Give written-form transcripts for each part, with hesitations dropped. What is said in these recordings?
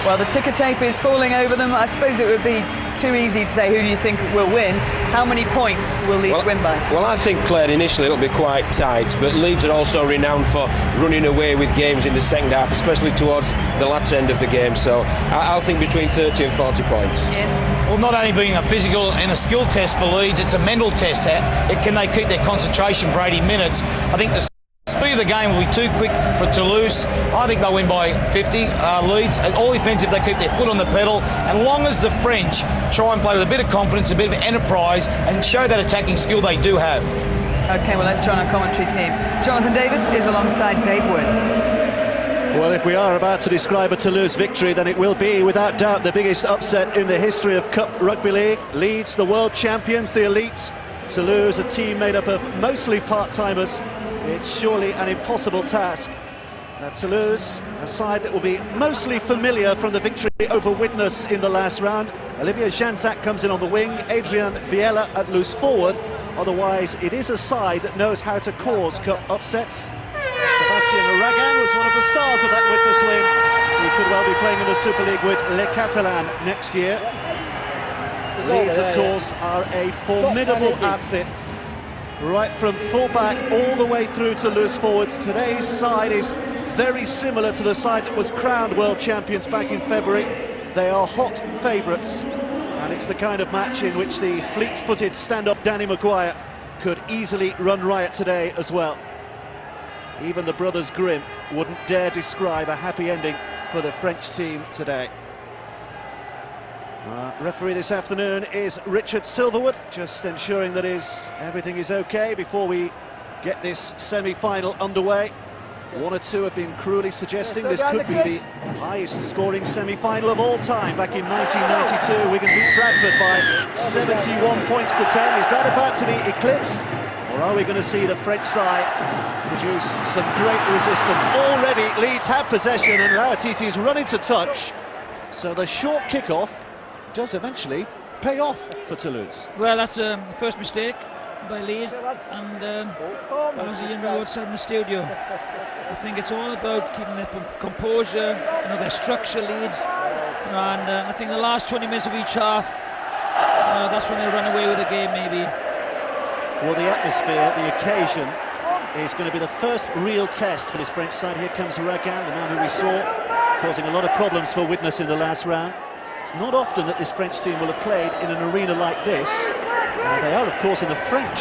Well, the ticker tape is falling over them. I suppose it would be too easy to say who do you think will win. How many points will Leeds win by? Well, I think, Claire, initially it'll be quite tight, but Leeds are also renowned for running away with games in the second half, especially towards the latter end of the game. So I'll think between 30 and 40 points. Yeah. Well, not only being a physical and a skill test for Leeds, it's a mental test. Can they keep their concentration for 80 minutes? I think the speed of the game will be too quick for Toulouse. I think they'll win by 50. Leeds, it all depends if they keep their foot on the pedal. And long as the French try and play with a bit of confidence, a bit of enterprise, and show that attacking skill they do have. OK, well, let's join our commentary team. Jonathan Davis is alongside Dave Woods. Well, if we are about to describe a Toulouse victory, then it will be, without doubt, the biggest upset in the history of Cup Rugby League. Leeds, the world champions, the elite. Toulouse, a team made up of mostly part-timers. It's surely an impossible task. Toulouse, a side that will be mostly familiar from the victory over Widnes in the last round. Olivier Jansac comes in on the wing, Adrien Viella at loose forward. Otherwise, it is a side that knows how to cause cup upsets. Sébastien Aragan was one of the stars of that Widnes win. He could well be playing in the Super League with Les Catalans next year. Leeds, of course, are a formidable outfit. Right from full-back all the way through to loose forwards. Today's side is very similar to the side that was crowned world champions back in February. They are hot favourites, and it's the kind of match in which the fleet-footed standoff Danny Maguire could easily run riot today as well. Even the brothers Grimm wouldn't dare describe a happy ending for the French team today. Referee this afternoon is Richard Silverwood, just ensuring that everything is okay before we get this semi-final underway. One or two have been cruelly suggesting this could be the highest scoring semi-final of all time. Back in 1992, Wigan beat Bradford by 71 points to 10. Is that about to be eclipsed? Or are we going to see the French side produce some great resistance? Already Leeds have possession and Lautiti's run into touch. So the short kick-off does eventually pay off for Toulouse. Well, that's the first mistake by Leeds, and as Ian Rhodes said in the studio, I think it's all about keeping their composure, their structure, Leeds, and I think the last 20 minutes of each half, that's when they'll run away with the game, maybe. Well, the atmosphere, the occasion, is going to be the first real test for this French side. Here comes Aragan, the man who we saw causing a lot of problems for Widnes in the last round. It's not often that this French team will have played in an arena like this. They are, of course, in the French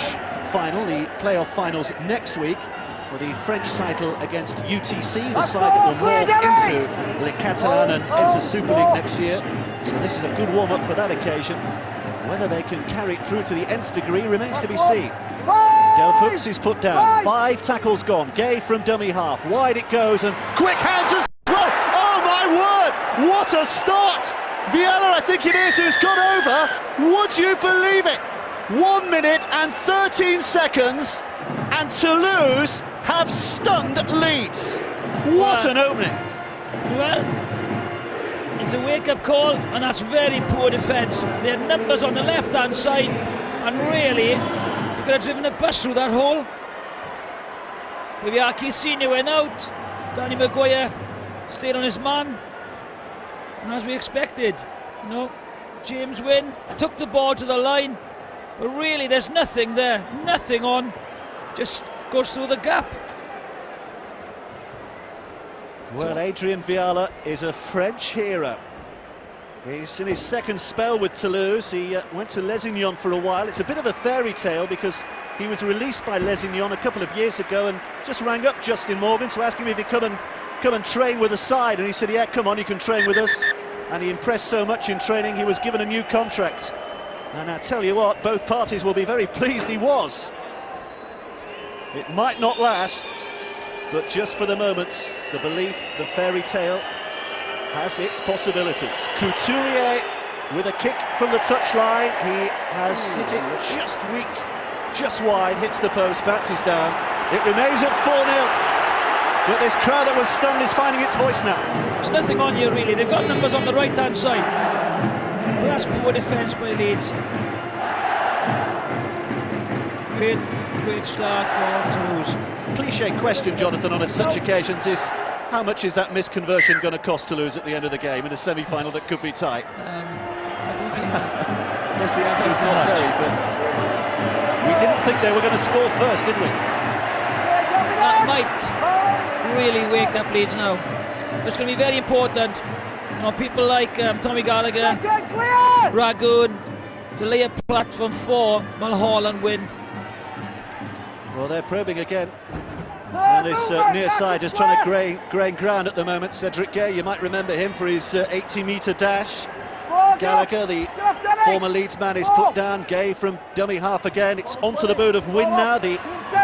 final, the playoff finals next week, for the French title against UTC, the side that will morph into Les Catalans and enter Super League next year. So this is a good warm-up for that occasion. Whether they can carry it through to the nth degree remains to be seen. Delphux is put down, 5 tackles gone, Gay from dummy half, wide it goes, and quick hands as well. Oh my word, what a start! Viella, I think it is, who's gone over. Would you believe it? 1 minute and 13 seconds, and Toulouse have stunned Leeds. What an opening! Well, it's a wake-up call, and that's very poor defence. They had numbers on the left-hand side, and really, you could have driven a bus through that hole. Hiviaki Senior went out. Danny Maguire stayed on his man. And as we expected, James Wynn took the ball to the line, but really there's nothing there, nothing on, just goes through the gap. Well, Adrien Viella is a French hero. He's in his second spell with Toulouse. He went to Lesignan for a while. It's a bit of a fairy tale because he was released by Lesignan a couple of years ago and just rang up Justin Morgan to ask him if he'd come and train with the side, and he said, yeah, come on, you can train with us. And he impressed so much in training, he was given a new contract. And I tell you what, both parties will be very pleased he was. It might not last, but just for the moment, the belief, the fairy tale, has its possibilities. Couturier with a kick from the touchline. He has hit it just weak, just wide, hits the post, bounces down. It remains at 4-0. But this crowd that was stunned is finding its voice now. There's nothing on here really. They've got numbers on the right-hand side. Well, that's poor defence by Leeds. Great start for Toulouse. Cliche question, Jonathan, on such occasions is How much is that misconversion going to cost Toulouse at the end of the game in a semi-final that could be tight? I don't think I guess the answer is not very, but we didn't think they were going to score first, did we? that might really wake up Leeds now. It's going to be very important. You know, people like Tommy Gallagher, Ragoon, to lay a platform for Mulholland win. Well, they're probing again. And this near side just trying to gain ground at the moment. Cedric Gay, you might remember him for his 80-metre dash. Gallagher, the former Leeds man, is put down. Gay from dummy half again. It's onto the boot of Wynn now, the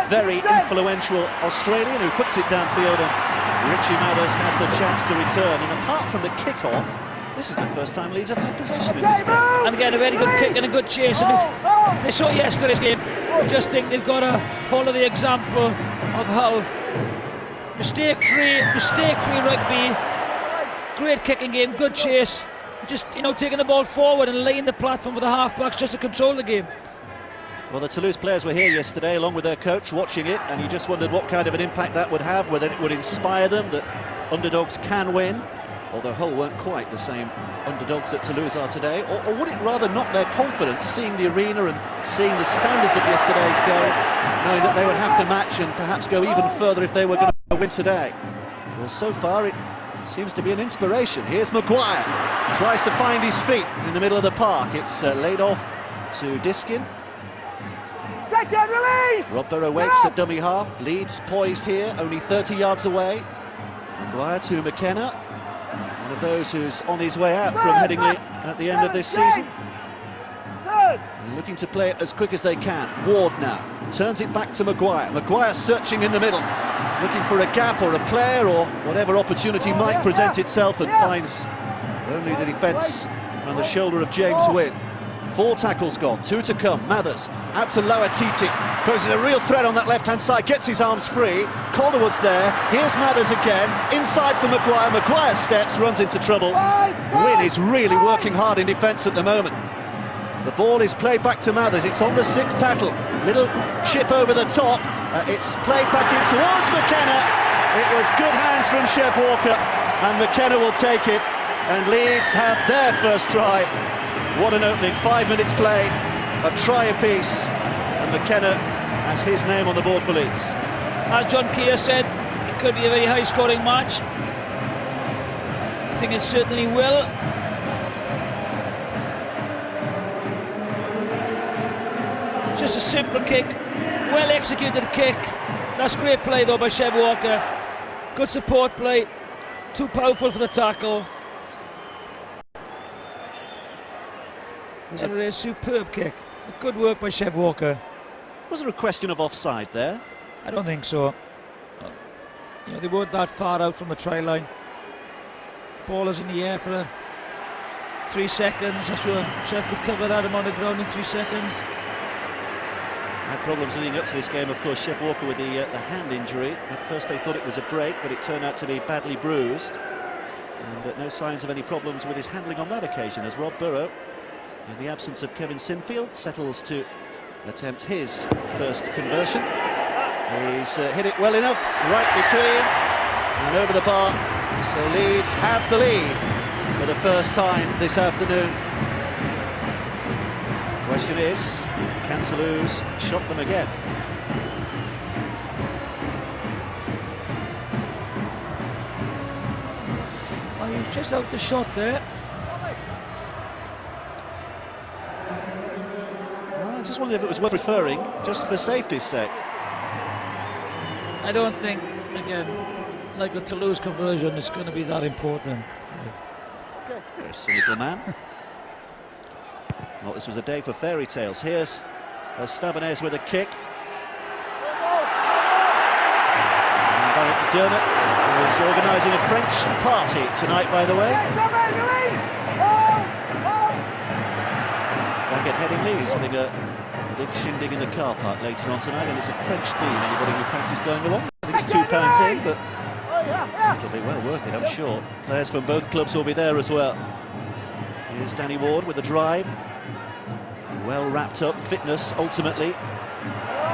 very influential Australian who puts it downfield, and Richie Mathers has the chance to return. And apart from the kick-off, this is the first time Leeds have had possession in this game. And again, a very good kick and a good chase. And if they saw yesterday's game, I just think they've got to follow the example of Hull. Mistake-free rugby, great kicking game, good chase. Just, you know, taking the ball forward and laying the platform for the half-backs just to control the game. Well, the Toulouse players were here yesterday along with their coach watching it, and you just wondered what kind of an impact that would have, whether it would inspire them that underdogs can win, although Hull weren't quite the same underdogs that Toulouse are today, or would it rather knock their confidence seeing the arena and seeing the standards of yesterday's game, knowing that they would have to match and perhaps go even further if they were going to win today? Well, so far it seems to be an inspiration. Here's Maguire, tries to find his feet in the middle of the park. It's laid off to Diskin. Second release! Rob Burrow waits at dummy half. Leeds poised here, only 30 yards away. Maguire to McKenna, one of those who's on his way out from Headingley at the end of this season. They're looking to play it as quick as they can. Ward now turns it back to Maguire. Maguire searching in the middle, looking for a gap or a player or whatever opportunity might present itself, and finds only the defence on the shoulder of James Wynn. 4 tackles gone, 2 to come. Mathers out to Lower Titi, poses a real threat on that left-hand side, gets his arms free. Calderwood's there, here's Mathers again, inside for Maguire. Maguire steps, runs into trouble. Wynn is really working hard in defence at the moment. The ball is played back to Mathers, it's on the 6th tackle. Little chip over the top, it's played back in towards McKenna. It was good hands from Chev Walker, and McKenna will take it, and Leeds have their first try. What an opening, 5 minutes played, a try apiece, and McKenna has his name on the board for Leeds. As John Keir said, it could be a very high-scoring match. I think it certainly will. Just a simple kick, well-executed kick. That's great play though by Chev Walker. Good support play, too powerful for the tackle. It's a superb kick. Good work by Chev Walker. Was there a question of offside there? I don't think so. You know, they weren't that far out from the try line. Ball is in the air for 3 seconds. I'm sure Chev could cover that amount of ground in 3 seconds. Had problems leading up to this game, of course, Chev Walker with the hand injury. At first they thought it was a break, but it turned out to be badly bruised. And no signs of any problems with his handling on that occasion, as Rob Burrow, in the absence of Kevin Sinfield, settles to attempt his first conversion. He's hit it well enough, right between and over the bar. So Leeds have the lead for the first time this afternoon. Question is, can Toulouse shock them again? Oh, he was just out the shot there. I just wondered if it was worth referring, just for safety's sake. I don't think, again, like the Toulouse conversion, it's going to be that important. Very cynical man. Well, this was a day for fairy tales. Here's Stabanez with a kick. And Barrett McDermott, who is organising a French party tonight, by the way. Back at Headingley, he's having a big shindig in the car park later on tonight, and it's a French theme. Anybody who fancies going along? I think it's £2 in, but it'll be well worth it, I'm sure. Players from both clubs will be there as well. Here's Danny Ward with the drive. Well wrapped up, fitness ultimately.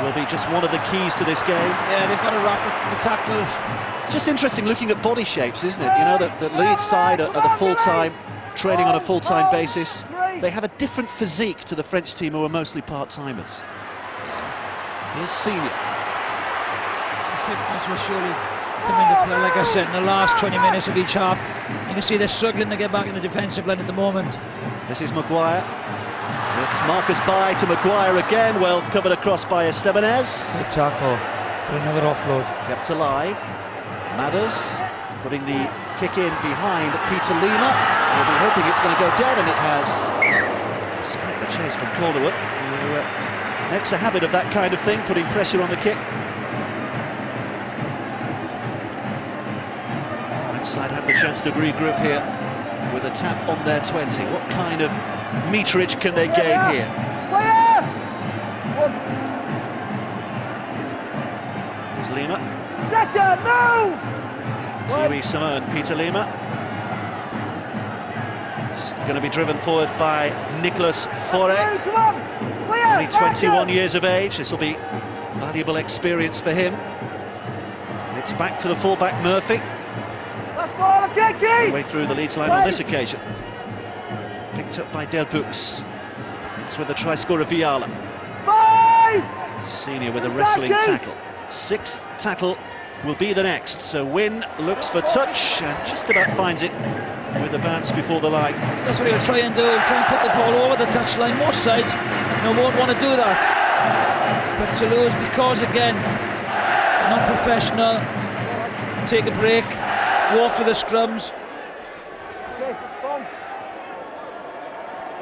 will be just one of the keys to this game. Yeah, they've got to wrap the tackle. Just interesting looking at body shapes, isn't it? You know, the Leeds side are the full-time, training on a full-time basis. They have a different physique to the French team, who are mostly part-timers. Here's Senior. Fitness will surely come into play, like I said, in the last 20 minutes of each half. You can see they're struggling to get back in the defensive line at the moment. This is Maguire. It's Marcus by to Maguire again, well covered across by Estebanez. Good tackle, but another offload. Kept alive. Mathers putting the kick in behind Peter Lima. We'll be hoping it's going to go dead, and it has. Despite the chase from Calderwood, who makes a habit of that kind of thing, putting pressure on the kick. French side have the chance to regroup here with a tap on their 20. What kind of meterage can they gain here? Here's Lima. Second, move! Louis Simon, Peter Lima. It's going to be driven forward by Nicolas Fauré. Come on! Clear! Only 21 years of age. This will be valuable experience for him. It's back to the fullback Murphy. Let's follow the kick! Way through the Leeds line on this occasion. Picked up by Delbux. It's with the try scorer Viala. 5! Senior with a wrestling tackle. Sixth tackle will be the next. So Wynn looks for touch and just about finds it with the bounce before the line. That's what he'll try and do. He'll try and put the ball over the touchline. Most sides, won't want to do that. But Toulouse, because again, they're not professional, take a break, walk to the scrums. Okay, come.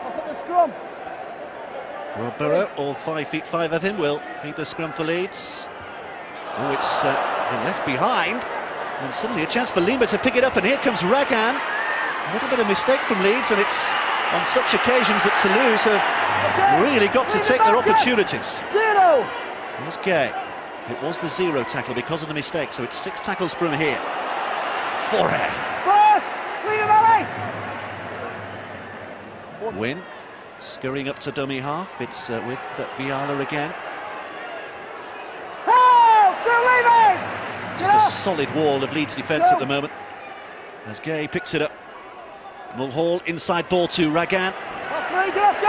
Off at the scrum. Rob Burrow, all 5'5" of him, will feed the scrum for Leeds. Oh, it's been left behind, and suddenly a chance for Lima to pick it up, and here comes Ragan. A little bit of mistake from Leeds, and it's on such occasions that Toulouse have really got to take their opportunities. 0! Here's Gay. It was the 0 tackle because of the mistake, so it's 6 tackles from here. Fauré. First! Lead him, Ali! Wynn scurrying up to dummy half. It's with Viala again. Just a solid wall of Leeds defence at the moment. As Gay picks it up. Mulhall inside ball to Ragan. That's 3, get off,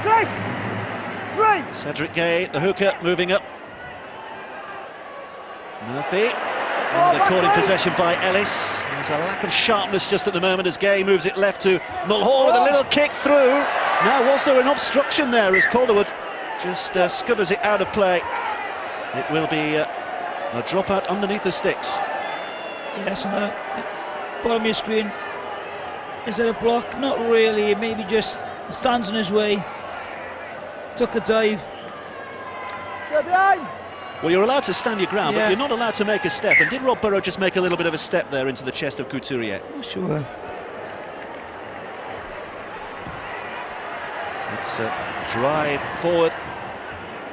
Grace! 3! Cedric Gay, the hooker, moving up. Murphy. And caught in possession by Ellis. There's a lack of sharpness just at the moment as Gay moves it left to Mulhall with a little kick through. Now, was there an obstruction there as Calderwood just scutters it out of play? It will be a dropout underneath the sticks. Yes, on the bottom of your screen. Is there a block? Not really. Maybe just stands in his way. Took the dive. Stay behind! Well, you're allowed to stand your ground, Yeah. but you're not allowed to make a step. And did Rob Burrow just make a little bit of a step there into the chest of Couturier? Sure. It's a drive forward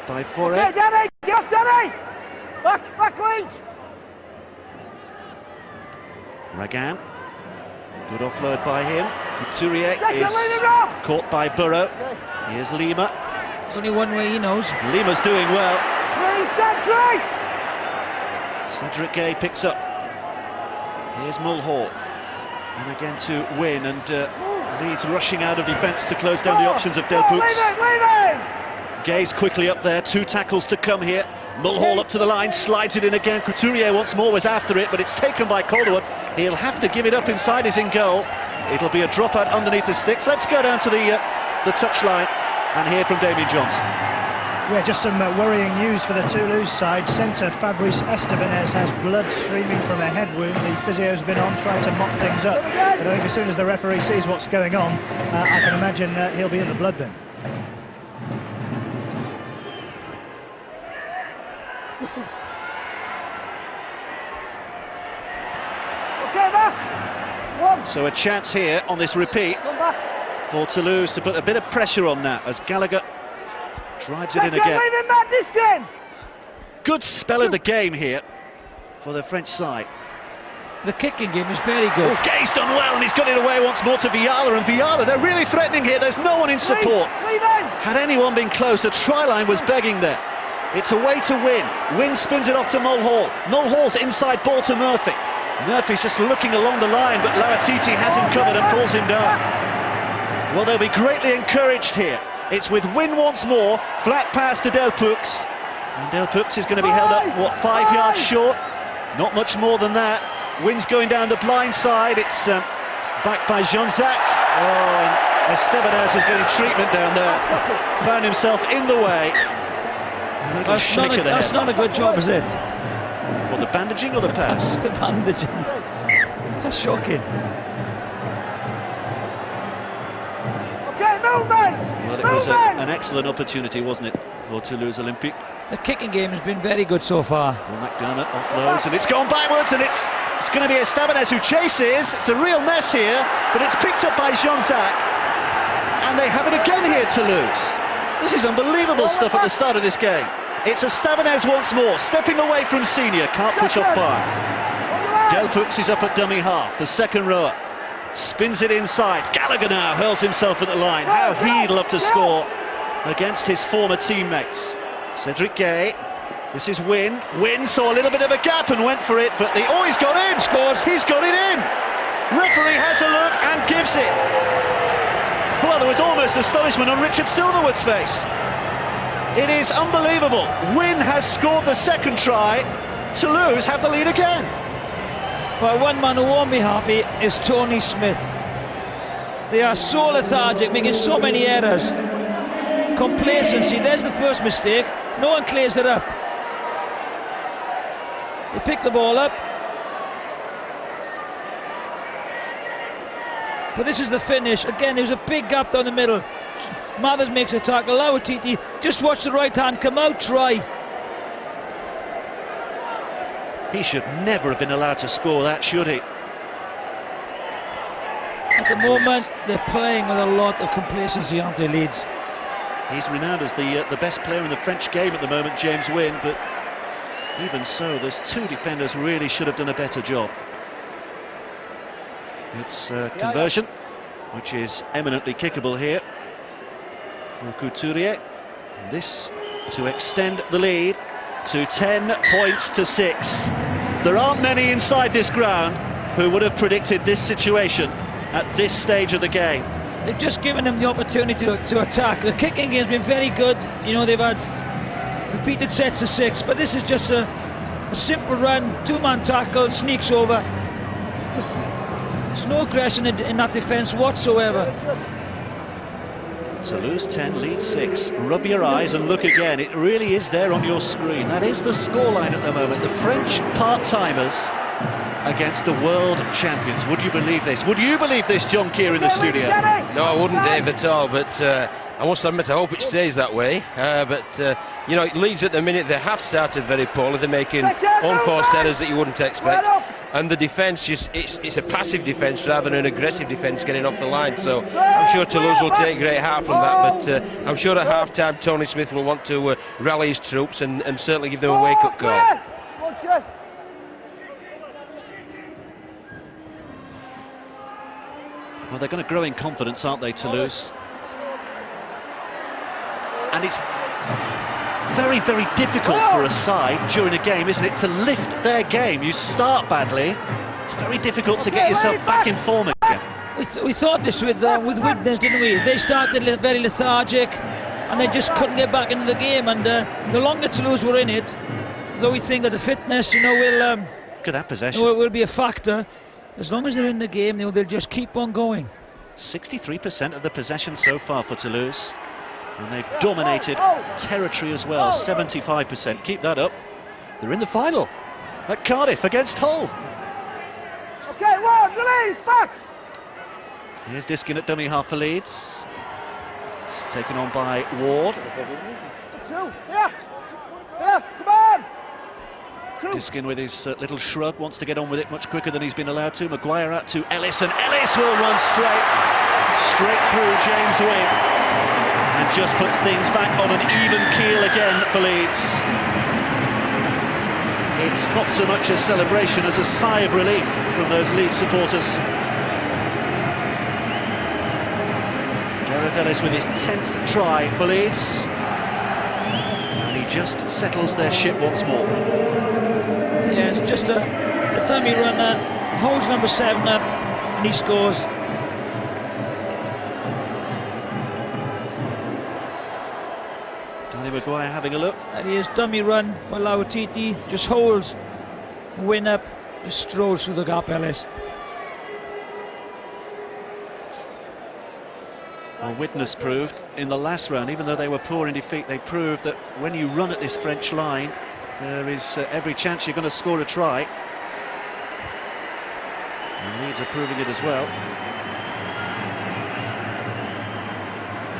by Fauré. Okay, Danny! Get off, Danny! Back, Leeds! Ragan. Good offload by him. Couturier Second, is lead him up! caught by Burrow. Okay. Here's Lima. There's only one way he knows. Lima's doing well. Grace, stand, Grace! Cedric Gay picks up. Here's Mulhall. And again to Wynn, and Leeds rushing out of defence to close down the options of Delbux. Leave him! Gay's quickly up there, 2 tackles to come here. Mulhall up to the line, slides it in again. Couturier once more was after it, but it's taken by Calderwood. He'll have to give it up inside his in goal. It'll be a dropout underneath the sticks. Let's go down to the touchline and hear from Damien Johnson. Yeah, just some worrying news for the Toulouse side. Centre Fabrice Estebanez has blood streaming from a head wound. The physio's been on trying to mop things up. But I think as soon as the referee sees what's going on, I can imagine he'll be in the blood bin. Okay, Matt! 1! So a chance here on this repeat Come back! for Toulouse to put a bit of pressure on that as Gallagher drives it in Second, again. leave him, Matt, this game! Good spell of the game here for the French side. The kicking game is very good. Oh, Gay's done well, and he's got it away once more to Viala, and Viala, they're really threatening here. There's no one in support. Leave him! Had anyone been close, the try line was begging there. It's a way to win. Win spins it off to Mulhall. Mulhall's inside ball to Murphy. Murphy's just looking along the line, but Lauatiti has him covered and pulls him down. Well, they'll be greatly encouraged here. It's with Win once more, flat pass to Delpux. And Delpux is going to be held up, what, 5 yards short? Not much more than that. Win's going down the blind side. It's backed by Jean-Jacques. Oh, and Estebanez was getting treatment down there. Found himself in the way. That's not a good job, is it? Well, the bandaging or the pass? The bandaging. That's shocking. Okay, movement! Well, it was an excellent opportunity, wasn't it, for Toulouse Olympique? The kicking game has been very good so far. Well, McDermott offloads, and it's gone backwards, and it's going to be Estebanez who chases. It's a real mess here, but it's picked up by Jean-Jacques. And they have it again here, Toulouse. This is unbelievable stuff at the start of this game. It's Estebanez once more, stepping away from Senior, can't push off by. Delpux is up at dummy half, the second rower. Spins it inside. Gallagher now hurls himself at the line. How he'd love to score against his former teammates. Cedric Gay. This is Win. Win saw a little bit of a gap and went for it, but he's got in. Scores. He's got it in. Referee has a look and gives it. Well, there was almost astonishment on Richard Silverwood's face. It is unbelievable. Win has scored the second try. Toulouse have the lead again. Well, one man who won't be happy is Tony Smith. They are so lethargic, making so many errors. Complacency, there's the first mistake. No one clears it up. They pick the ball up. But this is the finish. Again, there's a big gap down the middle. Mathers makes a tackle. Lauatiti, just watch the right hand come out, try. He should never have been allowed to score that, should he? At the moment, they're playing with a lot of complacency, aren't they, Leeds? He's renowned as the best player in the French game at the moment, James Wynn, but even so, there's two defenders really should have done a better job. It's conversion, which is eminently kickable here for Couturier. This to extend the lead to 10 points to 6. There aren't many inside this ground who would have predicted this situation at this stage of the game. They've just given them the opportunity to attack. The kicking game's been very good. You know, they've had repeated sets of 6, but this is just a simple run, two-man tackle, sneaks over. There's no aggression in that defence whatsoever. Toulouse 10, Leeds 6. Rub your eyes and look again. It really is there on your screen. That is the scoreline at the moment. The French part-timers against the world champions. Would you believe this? Would you believe this, John Keir, in the studio? No, I wouldn't, Dave, at all, but I must admit I hope it stays that way. You know, Leeds at the minute, they have started very poorly. They're making unforced errors that you wouldn't expect. And the defence, it's a passive defence rather than an aggressive defence getting off the line. So I'm sure Toulouse will take great heart from that. But I'm sure at half-time Tony Smith will want to rally his troops and certainly give them a wake-up call. Well, they're going to grow in confidence, aren't they, Toulouse? And it's very, very difficult for a side during a game, isn't it, to lift their game. You start badly, it's very difficult to get yourself back in form again. We thought this with Widnes, didn't we? They started very lethargic and they just couldn't get back into the game, and the longer Toulouse were in it, though we think that the fitness, you know, will Look at that possession. will be a factor. As long as they're in the game, they'll just keep on going. 63% of the possession so far for Toulouse. And they've dominated territory as well, 75%. Keep that up. They're in the final at Cardiff against Hull. Okay, one, release, back! Here's Diskin at dummy half for Leeds. It's taken on by Ward. Two, yeah, come on! Diskin with his little shrug wants to get on with it much quicker than he's been allowed to. Maguire out to Ellis, and Ellis will run straight through James Wynn, and just puts things back on an even keel again for Leeds. It's not so much a celebration as a sigh of relief from those Leeds supporters. Gareth Ellis with his 10th try for Leeds. And he just settles their ship once more. Yeah, it's just a dummy runner, holds number 7 up, and he scores. Danny Maguire having a look. And here's dummy run by Lawatiti, just holds, win up, just strolls through the gap, Ellis. Well, Widnes proved in the last round, even though they were poor in defeat, they proved that when you run at this French line, there is every chance you're going to score a try. And Leeds are proving it as well.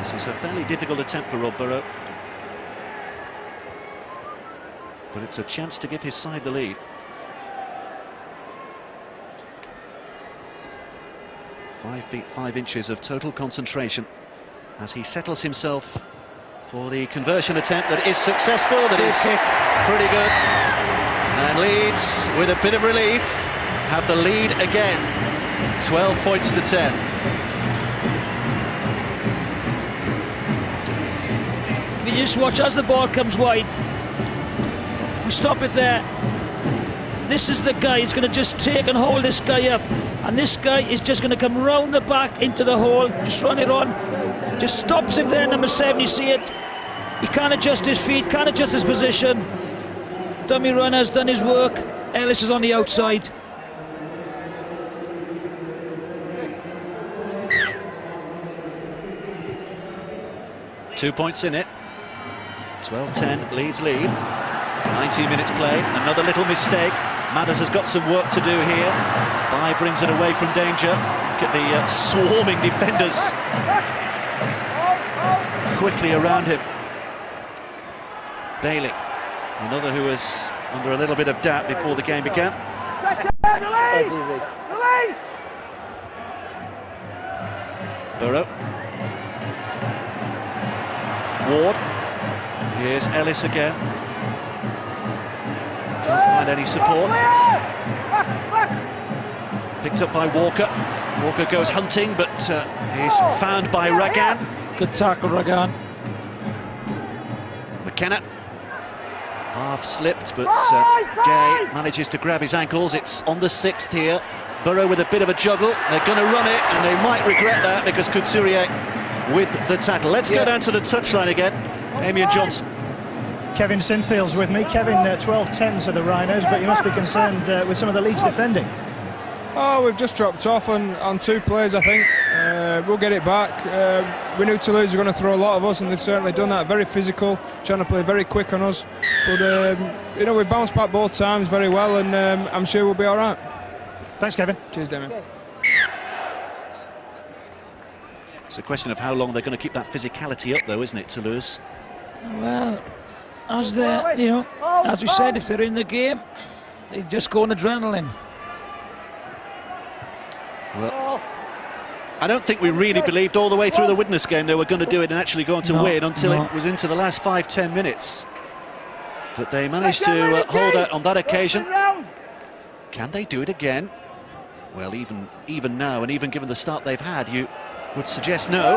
This is a fairly difficult attempt for Rob Burrow, but it's a chance to give his side the lead. 5 feet 5 inches of total concentration as he settles himself for the conversion attempt that is successful. That is pretty good. And Leeds, with a bit of relief, have the lead again. 12 points to 10. You just watch as the ball comes wide. We stop it there. This is the guy who's going to just take and hold this guy up. And this guy is just going to come round the back into the hole, just run it on. Just stops him there, number 7, you see it. He can't adjust his feet, can't adjust his position. Dummy runner's done his work. Ellis is on the outside. Two points in it. 12-10, Leeds lead. 19 minutes played, another little mistake. Mathers has got some work to do here. Bai brings it away from danger. Look at the swarming defenders quickly around him. Bailey, another who was under a little bit of doubt before the game began. Release! Burrow. Ward. Here's Ellis again. Can't find any support. Picked up by Walker. Walker goes hunting, but he's found by Ragan. Good tackle, Ragan. McKenna. Half slipped, but Gay manages to grab his ankles. It's on the 6th here. Burrow with a bit of a juggle. They're going to run it, and they might regret that because Couturier with the tackle. Let's go down to the touchline again. Amian Johnson. Kevin Sinfield's with me. Kevin, 12-10 to the Rhinos, but you must be concerned with some of the Leeds defending. Oh, we've just dropped off on 2 plays, I think. We'll get it back. We knew Toulouse were going to throw a lot of us, and they've certainly done that. Very physical, trying to play very quick on us. But, you know, we've bounced back both times very well, and I'm sure we'll be all right. Thanks, Kevin. Cheers, Damien. It's a question of how long they're going to keep that physicality up, though, isn't it, Toulouse? Well, as they're, you know, as we said, if they're in the game, they just go on adrenaline. Well, I don't think we really believed all the way through the Widnes game they were going to do it and actually go on to win until it was into the last 5-10 minutes. But they managed to hold out on that occasion. Can they do it again? Well, even now, and even given the start they've had, you would suggest no.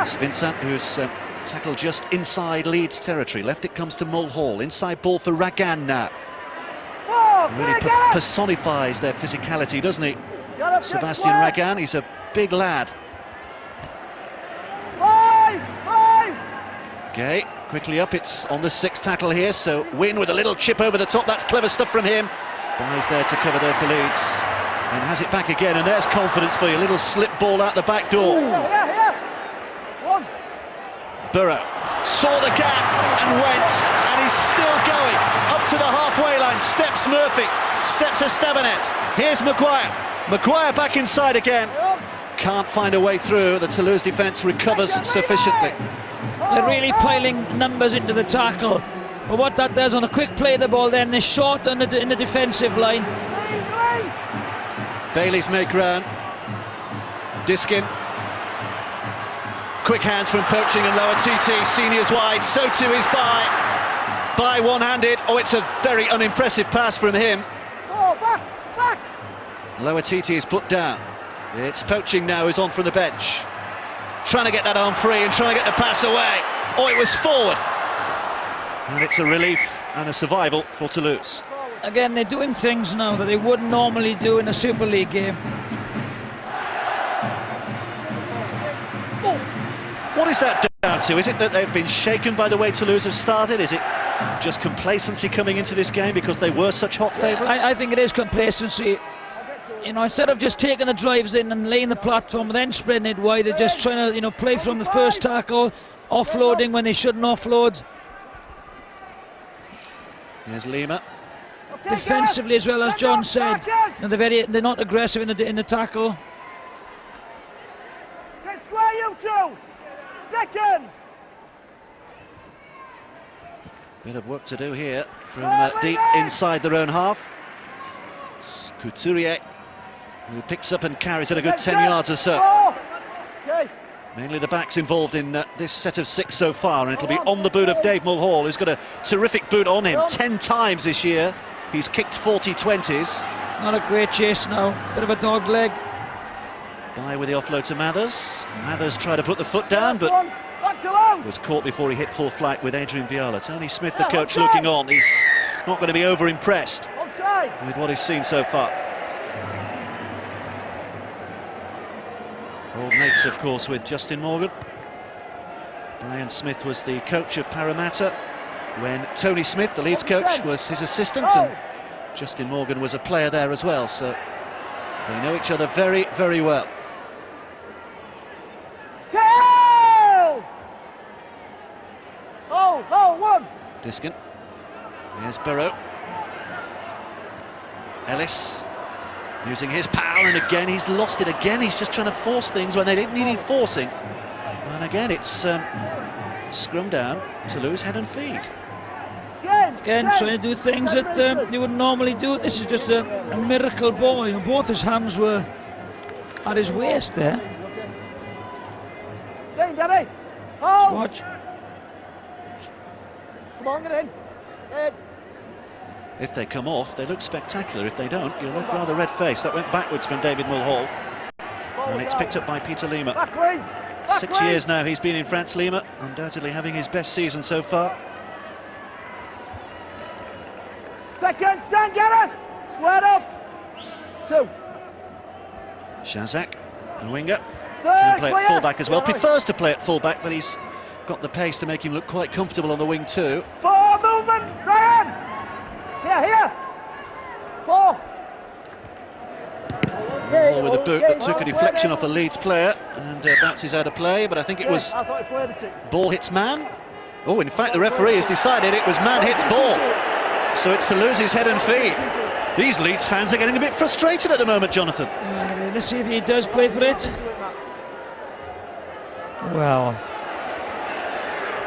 It's Vincent who's tackled just inside Leeds territory. Left it comes to Mulhall. Inside ball for Ragan now. Really personifies their physicality, doesn't he? Sebastian Ragan, he's a big lad. Gay, quickly up, it's on the 6th tackle here, so Wynn with a little chip over the top, that's clever stuff from him. Bai's there to cover there for Leeds, and has it back again, and there's confidence for you, little slip ball out the back door. Burrow saw the gap and went, and he's still going, up to the halfway line, steps Murphy, steps Estebanez, here's Maguire. Maguire back inside again. Can't find a way through. The Toulouse defence recovers sufficiently. They're really piling numbers into the tackle. But what that does on a quick play of the ball, then they're short in the defensive line. Bailey's make ground. Diskin. Quick hands from Poaching and Lower TT. Seniors wide. So too is Bai. Bai one-handed. Oh, it's a very unimpressive pass from him. Lower TT is put down. It's Poaching now who's on from the bench. Trying to get that arm free and trying to get the pass away. Oh, it was forward. And it's a relief and a survival for Toulouse. Again, they're doing things now that they wouldn't normally do in a Super League game. What is that down to? Is it that they've been shaken by the way Toulouse have started? Is it just complacency coming into this game because they were such hot favourites? I think it is complacency. You know, instead of just taking the drives in and laying the platform and then spreading it wide, they're just trying to, you know, play from the first tackle, offloading when they shouldn't offload. Here's Lima. Defensively as well, as John said, you know, they're not aggressive in the tackle. Get square, you two. Second. Bit of work to do here from deep inside their own half. It's Couturier who picks up and carries it a good 10 yards or so. Mainly the backs involved in this set of 6 so far, and it'll be on the boot of Dave Mulhall, who's got a terrific boot on him 10 times this year. He's kicked 40 20s. Not a great chase now, bit of a dog leg. By with the offload to Mathers. Mathers tried to put the foot down, but was caught before he hit full flight with Adrian Viola. Tony Smith, the coach, looking on. He's not going to be over-impressed with what he's seen so far. Old mates, of course, with Justin Morgan. Brian Smith was the coach of Parramatta when Tony Smith, the Leeds coach, was his assistant, and Justin Morgan was a player there as well, so they know each other very, very well. One. Diskin. Here's Burrow. Ellis using his power, and again he's lost it again. He's just trying to force things when they didn't need forcing. And again it's scrum down, Toulouse head and feed. Again, trying to do things that they wouldn't normally do. This is just a miracle ball. You know, both his hands were at his waist there. Stay, Daddy. Oh. Watch. Come on, get in. Ed. If they come off, they look spectacular. If they don't, you look rather red-faced. That went backwards from David Mulhall. And it's picked up by Peter Lima. 6 years now he's been in France, Lima. Undoubtedly having his best season so far. Second, stand, Gareth. Squared up. 2. Shazak, a winger. Third, Can play clear. at fullback as well. Yeah, Prefers to play at fullback, but he's got the pace to make him look quite comfortable on the wing too. 4, movement, Ryan. Here. 4. Mulhall with a boot that took a deflection off a Leeds player and bounces out of play, but I think it was I thought he played it. ball hits man. Oh, in fact, the referee has decided it was man hits ball. So it's Toulouse's head and feet. These Leeds fans are getting a bit frustrated at the moment, Jonathan. Let's see if he does play for it. Well,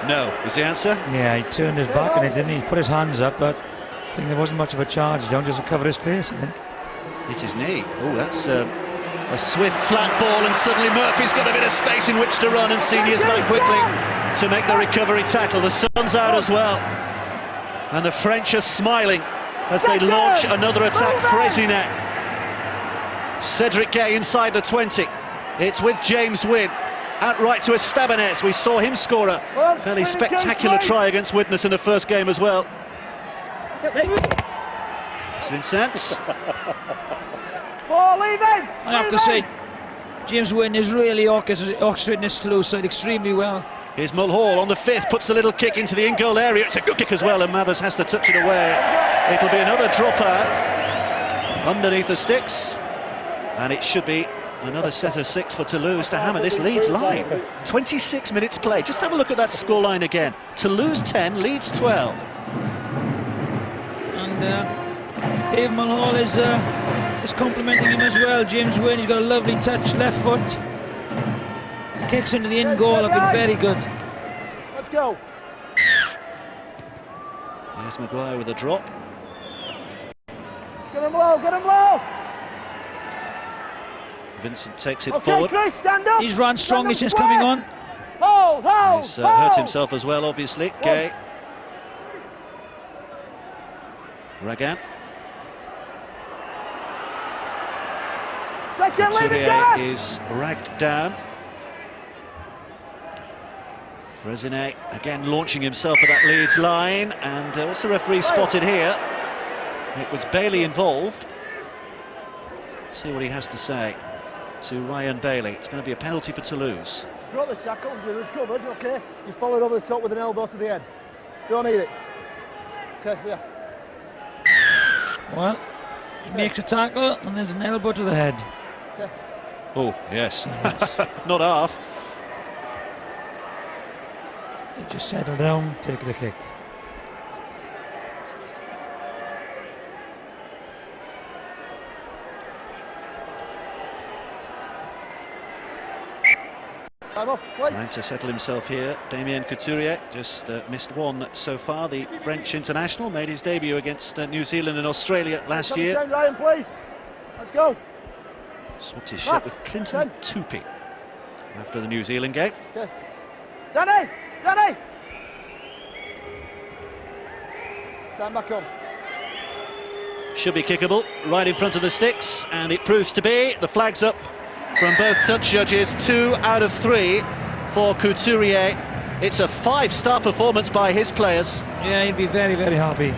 no, is the answer? yeah, he turned his back and he didn't. He put his hands up, but I think there wasn't much of a charge. Don't just cover his face, I think. Hit his knee. Oh, that's a swift flat ball, and suddenly Murphy's got a bit of space in which to run, and Senior's back quickly to make the recovery tackle. The sun's out as well, and the French are smiling as they launch another attack. Fresinet. Cedric Gay inside the 20. It's with James Wynn. Out right to Estebanez. We saw him score a fairly spectacular try against Widnes in the first game as well. It's Vincent. 4, leaving. I have to say, James Wynn is really orchestrating this Toulouse side extremely well. Here's Mulhall on the 5th, puts a little kick into the in-goal area. It's a good kick as well, and Mathers has to touch it away. It'll be another dropout underneath the sticks, and it should be another set of 6 for Toulouse to hammer this Leeds line. 26 minutes play. Just have a look at that scoreline again. Toulouse 10, Leeds 12. And Dave Mulhall is complimenting him as well. James Wynn, he's got a lovely touch, left foot. The kicks into the in goal have been very good. Let's go. There's Maguire with a drop. Get him low. Vincent takes it Okay, forward. Chris, stand up. He's run strongly Stand since up coming square. on. Hold. He's hurt himself as well, obviously. Gay. Ragan. Second, leaving, Couturier Gareth. is ragged down. Brezine again launching himself at that Leeds line, and what's the referee spotted here? It was Bailey involved. Let's see what he has to say to Ryan Bailey. It's going to be a penalty for Toulouse. You've brought the tackle, you've recovered, okay? You followed over the top with an elbow to the head. Don't need it. Okay, yeah. Well, he makes a tackle and there's an elbow to the head. Okay. Oh, yes. Not half. Just settle down, take the kick. Time off, play. Trying to settle himself here. Damien Couturier just missed one so far. The French international made his debut against New Zealand and Australia last year. Down, Ryan, please. Let's go. Swapped his shot with Clinton Tupi after the New Zealand game. Okay. Danny! Danny! Time back on. Should be kickable, right in front of the sticks, and it proves to be. The flag's up from both touch judges, 2 out of 3 for Couturier. It's a 5-star performance by his players. Yeah, he'd be very, very happy.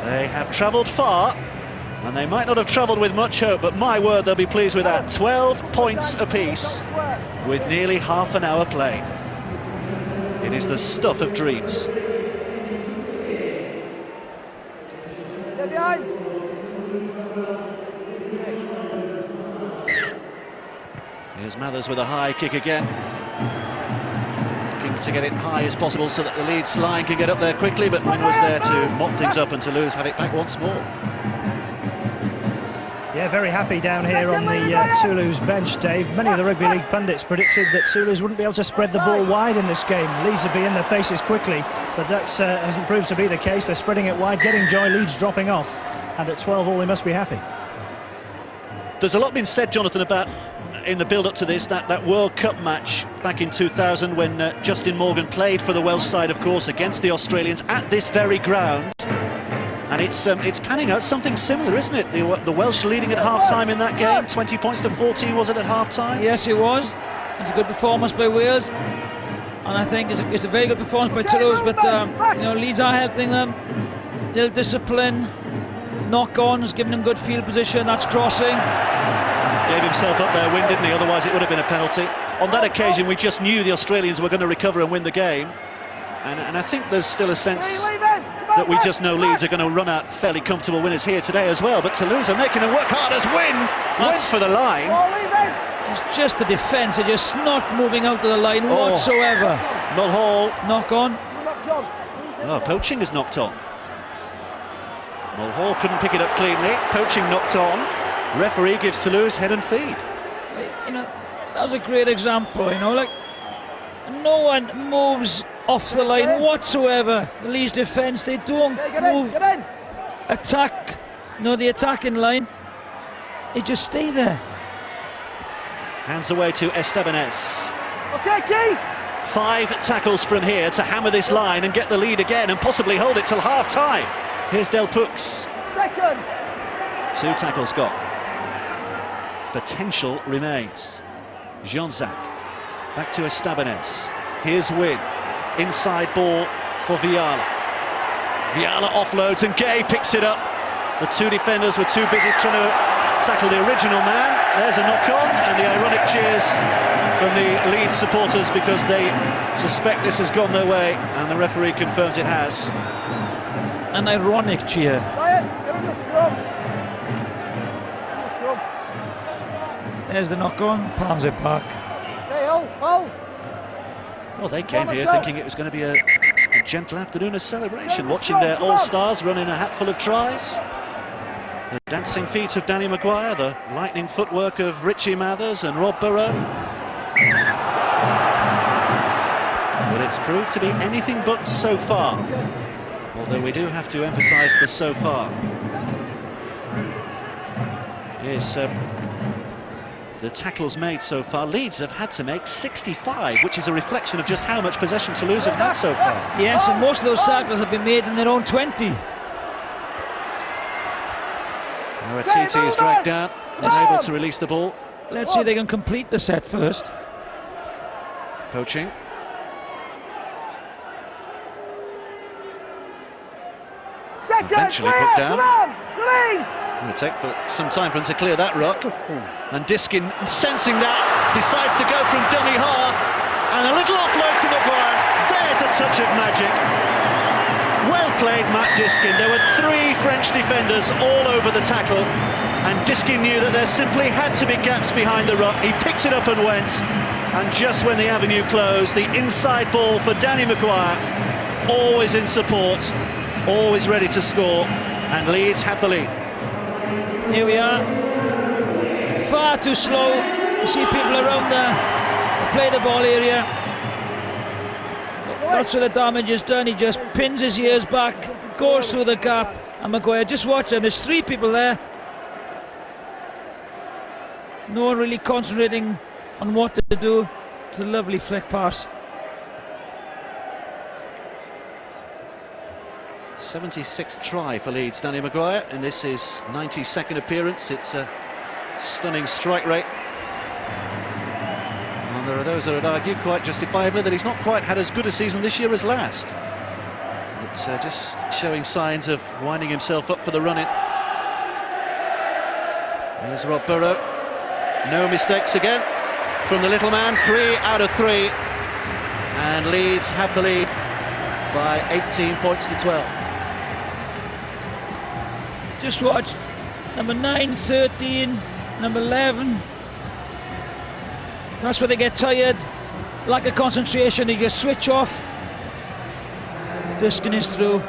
They have travelled far, and they might not have travelled with much hope, but my word, they'll be pleased with that. 12 points apiece with nearly half an hour played. It is the stuff of dreams. Get behind. Here's Mathers with a high kick again. Looking to get it high as possible so that the Leeds line can get up there quickly, but Wynn was there to mop things up and Toulouse have it back once more. Yeah, very happy down here on the Toulouse bench, Dave. Many of the rugby league pundits predicted that Toulouse wouldn't be able to spread the ball wide in this game. Leeds would be in their faces quickly, but that hasn't proved to be the case. They're spreading it wide, getting joy, Leeds dropping off, and at 12-all they must be happy. There's a lot been said, Jonathan, about in the build-up to this, that World Cup match back in 2000 when Justin Morgan played for the Welsh side, of course, against the Australians at this very ground. And it's panning out something similar, isn't it? The Welsh leading at half-time in that game, 20 points to 14, was it, at half-time? Yes, it was. It's a good performance by Wales, and I think it's a very good performance by Toulouse. But you know, Leeds are helping them. Little discipline, knock-ons, giving them good field position. That's crossing. Gave himself up there, Wynn, didn't he? Otherwise it would have been a penalty. On that occasion, we just knew the Australians were going to recover and win the game. And I think there's still a sense that we just know Leeds are going to run out fairly comfortable winners here today as well. But Toulouse are making them work hard as Wynn for the line. It's just the defence, they're just not moving out to the line whatsoever. Not Hall. Knock on. Oh, poaching is knocked on. Mulhall couldn't pick it up cleanly. Poaching knocked on. Referee gives Toulouse head and feed. You know, that was a great example, you know, like no one moves off the line whatsoever. The Leeds defence, they don't move, attack, the attacking line, they just stay there. Hands away to Estebanez. Okay, Keith. 5 tackles from here to hammer this line and get the lead again and possibly hold it till half-time. Here's Del Pux. Second. 2 tackles got. Potential remains. Jean-Zac. Back to Estebanez. Here's Wynn. Inside ball for Viala. Viala offloads and Gay picks it up. The 2 defenders were too busy trying to tackle the original man. There's a knock-on and the ironic cheers from the Leeds supporters because they suspect this has gone their way, and the referee confirms it has. An ironic cheer. Ryan, get in the scrum. There's the knock-on, palms it back. Hey, hold. Well, they came here thinking it was going to be a gentle afternoon of celebration, watching their all-stars run in a hatful of tries. The dancing feet of Danny Maguire, the lightning footwork of Richie Mathers and Rob Burrow. But it's proved to be anything but so far. Although we do have to emphasise the so far. Here's the tackles made so far. Leeds have had to make 65, which is a reflection of just how much possession Toulouse have had so far. Yes, and most of those tackles have been made in their own 20. Moratiti is dragged down, unable to release the ball. Let's see if they can complete the set first. Poaching. Eventually put down. Come on, release! It'll take some time for him to clear that ruck. And Diskin, sensing that, decides to go from dummy half. And a little offload to Maguire. There's a touch of magic. Well played, Matt Diskin. There were 3 French defenders all over the tackle. And Diskin knew that there simply had to be gaps behind the ruck. He picked it up and went. And just when the avenue closed, the inside ball for Danny Maguire. Always in support. Always ready to score, and Leeds have the lead. Here we are. Far too slow. You see people around there play the ball area. That's where the damage is done. He just pins his ears back, goes through the gap, and Maguire, just watch him. There's 3 people there. No one really concentrating on what to do. It's a lovely flick pass. 76th try for Leeds, Danny Maguire, and this is 92nd appearance. It's a stunning strike rate. And there are those that would argue, quite justifiably, that he's not quite had as good a season this year as last. It's just showing signs of winding himself up for the run-in. There's Rob Burrow. No mistakes again from the little man. 3 out of 3. And Leeds have the lead by 18 points to 12. Just watch. Number 9, 13, number 11. That's where they get tired. Lack of concentration, they just switch off. Diskin is through.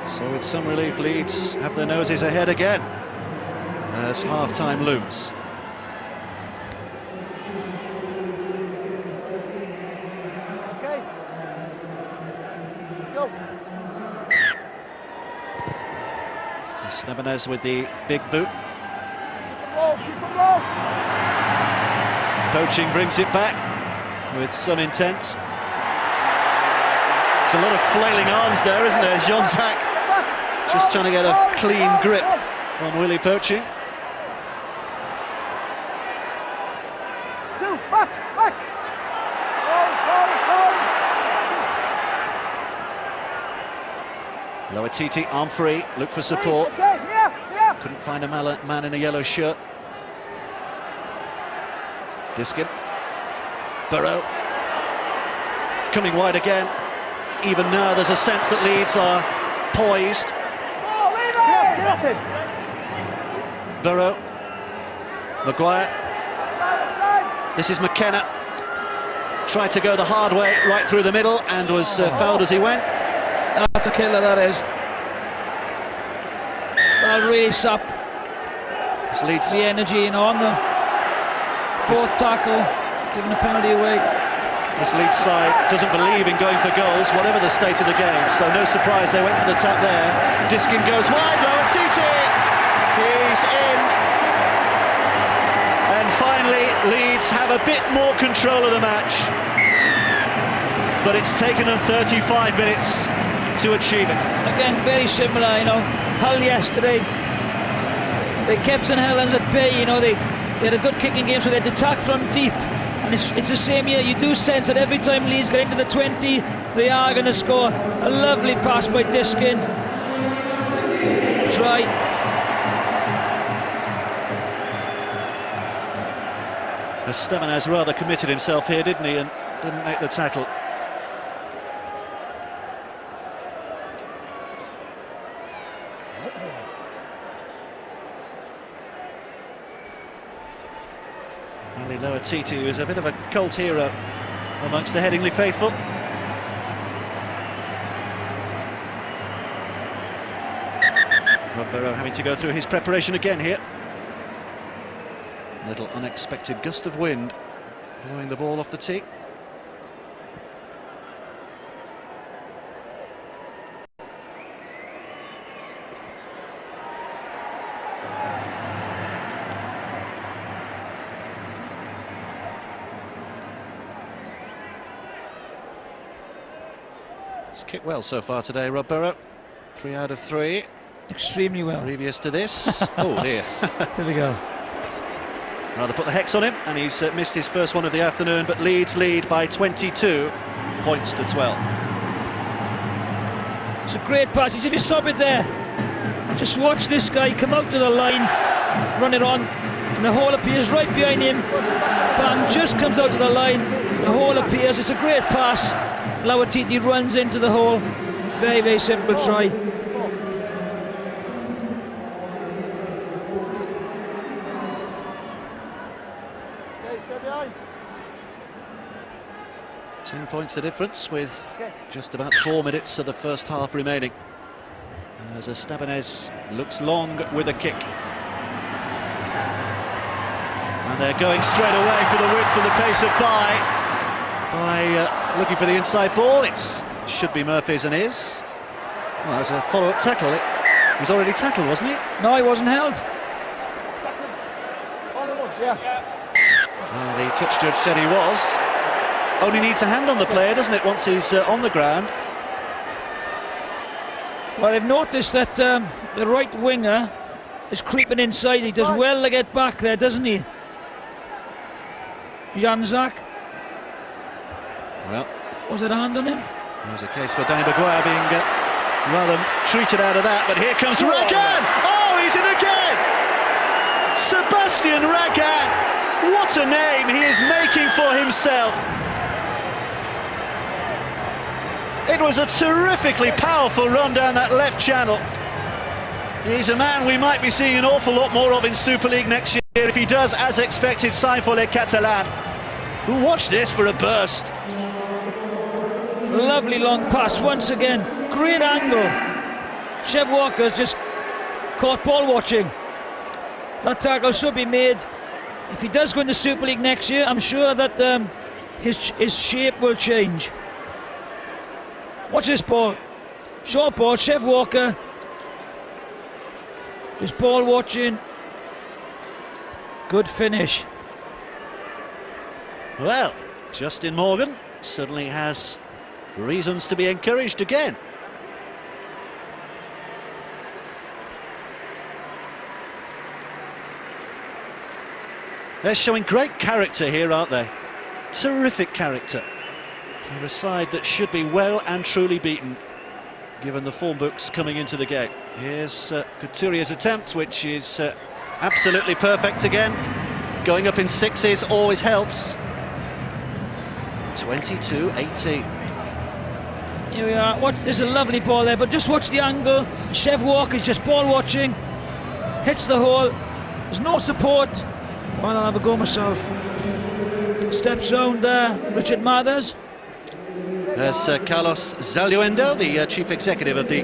So with some relief, Leeds have their noses ahead again as half-time looms. Okay. Let's go. Estebanez with the big boot. Keep it low. Poaching brings it back with some intent. There's a lot of flailing arms there, isn't there? Jean-Jacques just trying to get a clean grip on Willie Poaching. 2, back. Go. Lower TT, arm free, look for support. Okay, yeah. Couldn't find a man in a yellow shirt. Diskin. Burrow. Coming wide again. Even now there's a sense that Leeds are poised. Burrow. Maguire. This is McKenna. Tried to go the hard way right through the middle and was fouled as he went. That's a killer, that is. That'll really sap This Leeds. the energy, on the 4th tackle, giving a penalty away. This Leeds side doesn't believe in going for goals, whatever the state of the game. So no surprise they went for the tap there. Diskin goes wide, lower TT. He's in. And finally, Leeds have a bit more control of the match. But it's taken them 35 minutes to achieve it. Again, very similar, Hull yesterday. They kept St Helens at bay, they had a good kicking game, so they'd attack from deep. And it's the same here. You do sense that every time Leeds get into the 20, they are going to score. A lovely pass by Diskin. Try. Estebanez rather committed himself here, didn't he, and didn't make the tackle. Ali Lower TT was a bit of a cult hero amongst the Headingley faithful. Rob Burrow having to go through his preparation again here. A little unexpected gust of wind blowing the ball off the tee. He's kicked well so far today, Rob Burrow. 3 out of 3. Extremely well. Previous to this. Oh dear. There we go. rather put the hex on him, and he's missed his first one of the afternoon, but Leeds lead by 22 points to 12. It's a great pass. If you stop it there, just watch this guy come out to the line, run it on, and the hole appears right behind him. Bang, just comes out to the line, the hole appears. It's a great pass. Lauatiti runs into the hole. Very, very simple try. Okay, stay behind. 10 points the difference with just about 4 minutes of the first half remaining. As Estebanez looks long with a kick. And they're going straight away for the width and the pace of by looking for the inside ball. It should be Murphy's and is. Well, there's a follow-up tackle. He was already tackled, wasn't he? No, he wasn't held. Well, the touch judge said he was. Only needs a hand on the player, doesn't it, once he's on the ground? Well, I've noticed that the right winger is creeping inside. He does well to get back there, doesn't he? Janzak. Well, was it a hand on him? there was a case for Danny Maguire being rather treated out of that, but here comes Ragan! Oh, he's in again! Sebastian Ragan! What a name he is making for himself! It was a terrifically powerful run down that left channel. He's a man we might be seeing an awful lot more of in Super League next year if he does, as expected, sign for Le Catalan. Watch this for a burst. Lovely long pass once again. Great angle. Chev Walker's just caught ball watching. That tackle should be made. If he does go into Super League next year, I'm sure that his shape will change. Watch this ball. Short ball, Chev Walker. Just ball watching. Good finish. Well, Justin Morgan suddenly has reasons to be encouraged again. They're showing great character here, aren't they? Terrific character for a side that should be well and truly beaten, given the form books coming into the game. Here's Couturier's attempt, which is absolutely perfect again. Going up in sixes always helps. 22-18. Here we are. There's a lovely ball there, but just watch the angle. Chev Walker's just ball watching. Hits the hole. There's no support. Well, I'll have a go myself. Steps round Richard Mathers. There's Carlos Zaluendo, the chief executive of the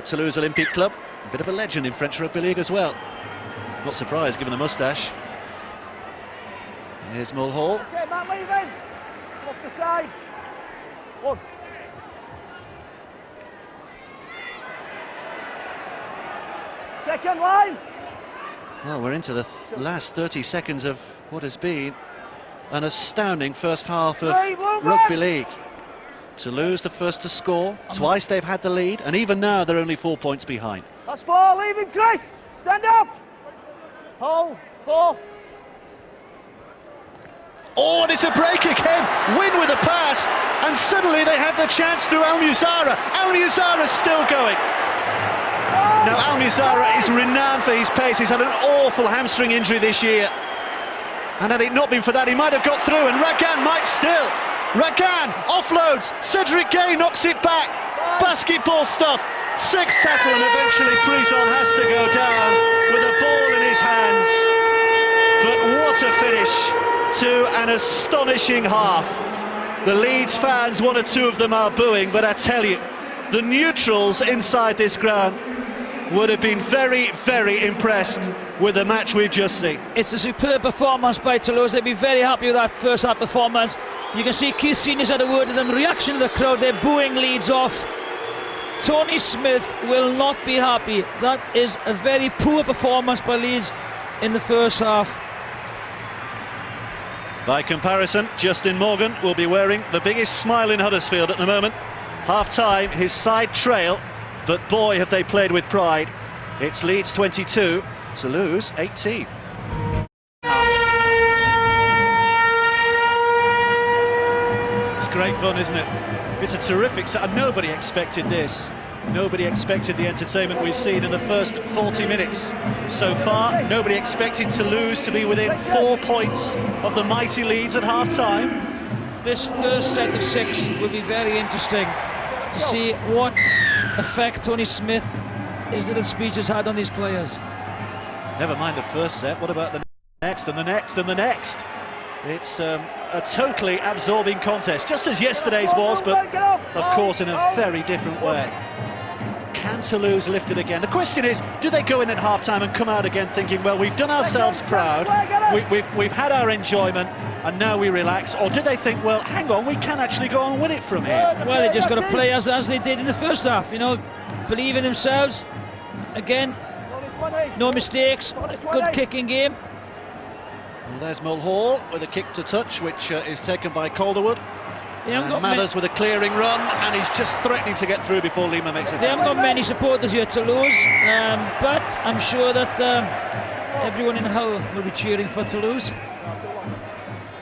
Toulouse Olympique Club. A bit of a legend in French Rugby League as well. Not surprised, given the moustache. Here's Mulhall. Okay, Matt, leaving. Off the side. One. Second line. Well, we're into the last 30 seconds of what has been an astounding first half of Rugby League. Toulouse the first to score. Twice they've had the lead, and even now they're only 4 points behind. That's four. Leave him, Chris. Stand up. Hole. 4. Oh, and it's a break again. Win with a pass, and suddenly they have the chance through Almuzara. Almuzara's still going. Now, Almuzara is renowned for his pace. He's had an awful hamstring injury this year. And had it not been for that, he might have got through, and Ragan might still. Ragan offloads. Cedric Gay knocks it back. Basketball stuff. 6 tackle, and eventually Prison has to go down with a ball in his hands. But what a finish to an astonishing half. The Leeds fans, 1 or 2 of them are booing, but I tell you, the neutrals inside this ground would have been very, very impressed with the match we've just seen. It's a superb performance by Toulouse. They'd be very happy with that first half performance. You can see Keith Senior's had a word with them. The reaction of the crowd, they're booing Leeds off. Tony Smith will not be happy. That is a very poor performance by Leeds in the first half. By comparison, Justin Morgan will be wearing the biggest smile in Huddersfield at the moment. Half-time, his side trail, but boy have they played with pride. It's Leeds 22, Toulouse 18. great fun, isn't it? It's a terrific set, and nobody expected this. Nobody expected the entertainment we've seen in the first 40 minutes so far. Nobody expected Toulouse to be within 4 points of the mighty Leeds at half-time. This first set of 6 will be very interesting to see what effect Tony Smith, his little speech, has had on these players. Never mind the first set, what about the next and the next and the next? It's a totally absorbing contest, just as yesterday's was, but of course in a very different way. Can Toulouse lift it again? The question is, do they go in at half-time and come out again thinking, well, we've done ourselves proud, we've had our enjoyment, and now we relax? Or do they think, well, hang on, we can actually go and win it from here? Well, they just got to play as they did in the first half, you know, believe in themselves. Again, no mistakes, good kicking game. Well, there's Mulhall with a kick to touch, which is taken by Calderwood. And Mathers with a clearing run, and he's just threatening to get through before Lima makes it. They haven't got many supporters here at Toulouse, but I'm sure that everyone in Hull will be cheering for Toulouse.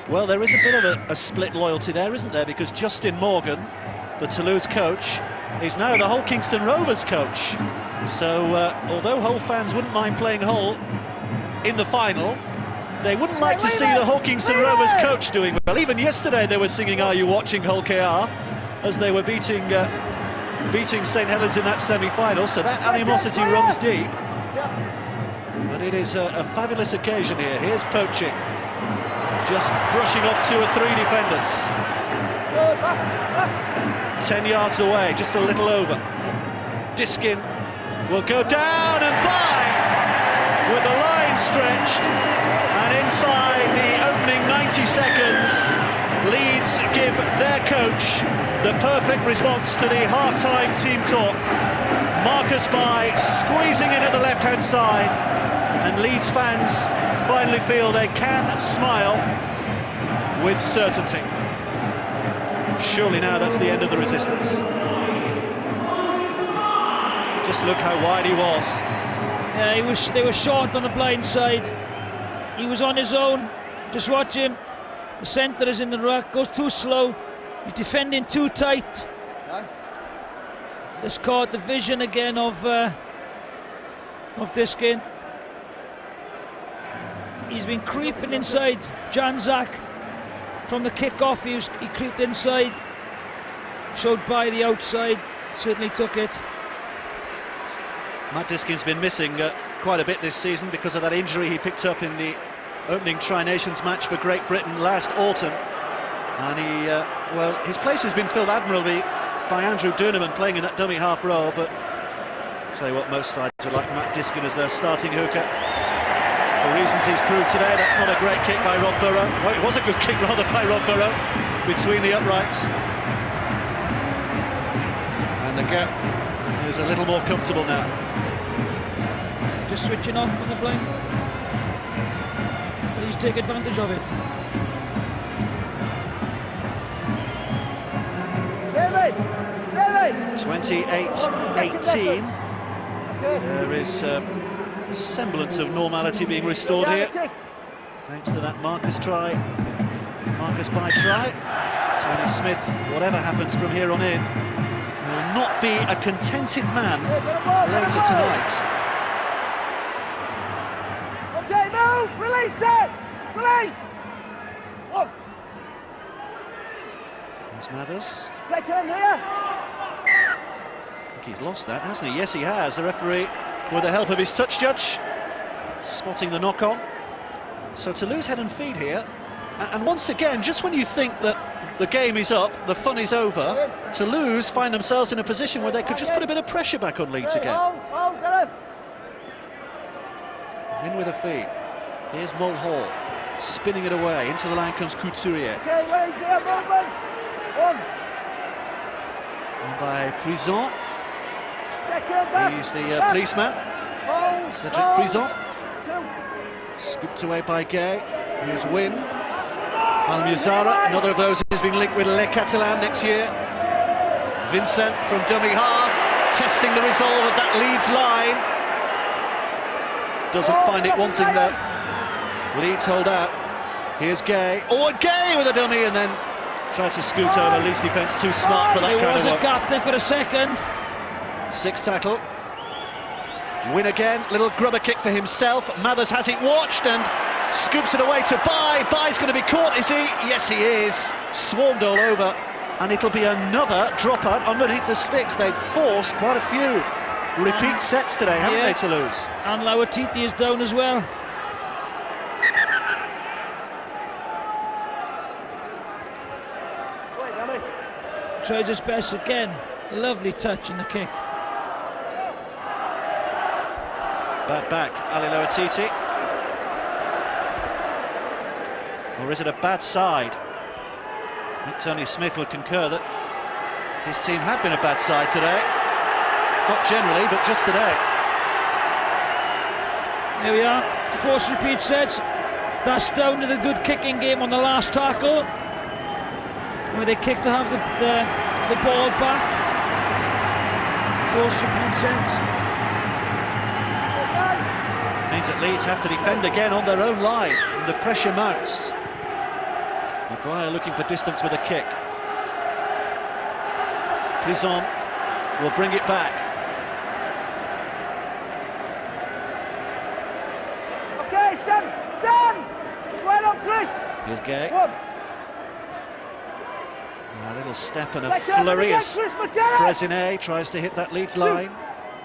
Well, there is a bit of a split loyalty there, isn't there? Because Justin Morgan, the Toulouse coach, is now the Hull Kingston Rovers coach. So, although Hull fans wouldn't mind playing Hull in the final, they wouldn't like to see the Hull Kingston Rovers coach doing well. Even yesterday they were singing "Are You Watching Hull KR?" as they were beating St Helens in that semi-final, so that animosity runs deep. But it is a fabulous occasion here. Here's Poaching, just brushing off 2 or 3 defenders. 10 yards away, just a little over. Diskin will go down and by with the line stretched. And inside the opening 90 seconds, Leeds give their coach the perfect response to the half-time team talk. Marcus Bai squeezing in at the left-hand side, and Leeds fans finally feel they can smile with certainty. Surely now that's the end of the resistance. Just look how wide he was. Yeah, they were short on the blind side. He was on his own. Just watch him. The centre is in the ruck, goes too slow. He's defending too tight. This caught the vision again of Diskin. He's been creeping inside Janzak from the kick-off. He creeped inside, showed by the outside, certainly took it. Matt Diskin's been missing quite a bit this season because of that injury he picked up in the opening Tri-Nations match for Great Britain last autumn. And well, his place has been filled admirably by Andrew Durnaman playing in that dummy half row, but I'll tell you what, most sides would like Matt Diskin as their starting hooker. For reasons he's proved today, that's not a great kick by Rob Burrow. Well, it was a good kick rather by Rob Burrow between the uprights. And the gap is a little more comfortable now. Just switching off from the blind. Please take advantage of it. 28-18. There is a semblance of normality being restored here, thanks to that Marcus Bai try. Tony Smith, whatever happens from here on in, will not be a contented man later tonight. Okay, move! Release it! Release! One. There's Mathers. Second here. I think he's lost that, hasn't he? Yes, he has. The referee, with the help of his touch judge, spotting the knock-on. So Toulouse head and feet here. And once again, just when you think that the game is up, the fun is over, Toulouse find themselves in a position where they could just put a bit of pressure back on Leeds again. Hold, Gareth. In with a feed. Here's Mulhall, spinning it away. Into the line comes Couturier. Okay, Leeds here, movement. One. And by Prison. Second back. He's the policeman. Cedric Prison. Two. Scooped away by Gay. Here's Wynn. Almuzara, another of those who's been linked with Le Catalan next year. Vincent from dummy half, testing the resolve of that Leeds line. Doesn't find it wanting though. Leeds hold out. Here's Gay. Oh, and Gay with a dummy, and then Tried to scoot over Leeds defence, too smart for that kind There of was a work. gap there for a second. 6 tackle. Win again, little grubber kick for himself. Mathers has it watched and scoops it away to Bai. Bai's going to be caught, is he? Yes, he is. Swarmed all over, and it'll be another dropout underneath the sticks. They've forced quite a few repeat sets today, haven't they, Toulouse? And Lauatiti is down as well. Tries his best again. Lovely touch in the kick. Bad back, Ali Lauatiti. Or is it a bad side? I think Tony Smith would concur that his team have been a bad side today. Not generally, but just today. Here we are, forced repeat sets. That's down to the good kicking game on the last tackle, where they kick to have the ball back. Forced repeat sets. Means that Leeds have to defend again on their own line, and the pressure mounts. Maguire looking for distance with a kick. Prison will bring it back. Okay, stand! Square up, Chris! Here's Gay. One. A little step and a Second, flurry as Chris Matera. Fresinet tries to hit that Leeds line.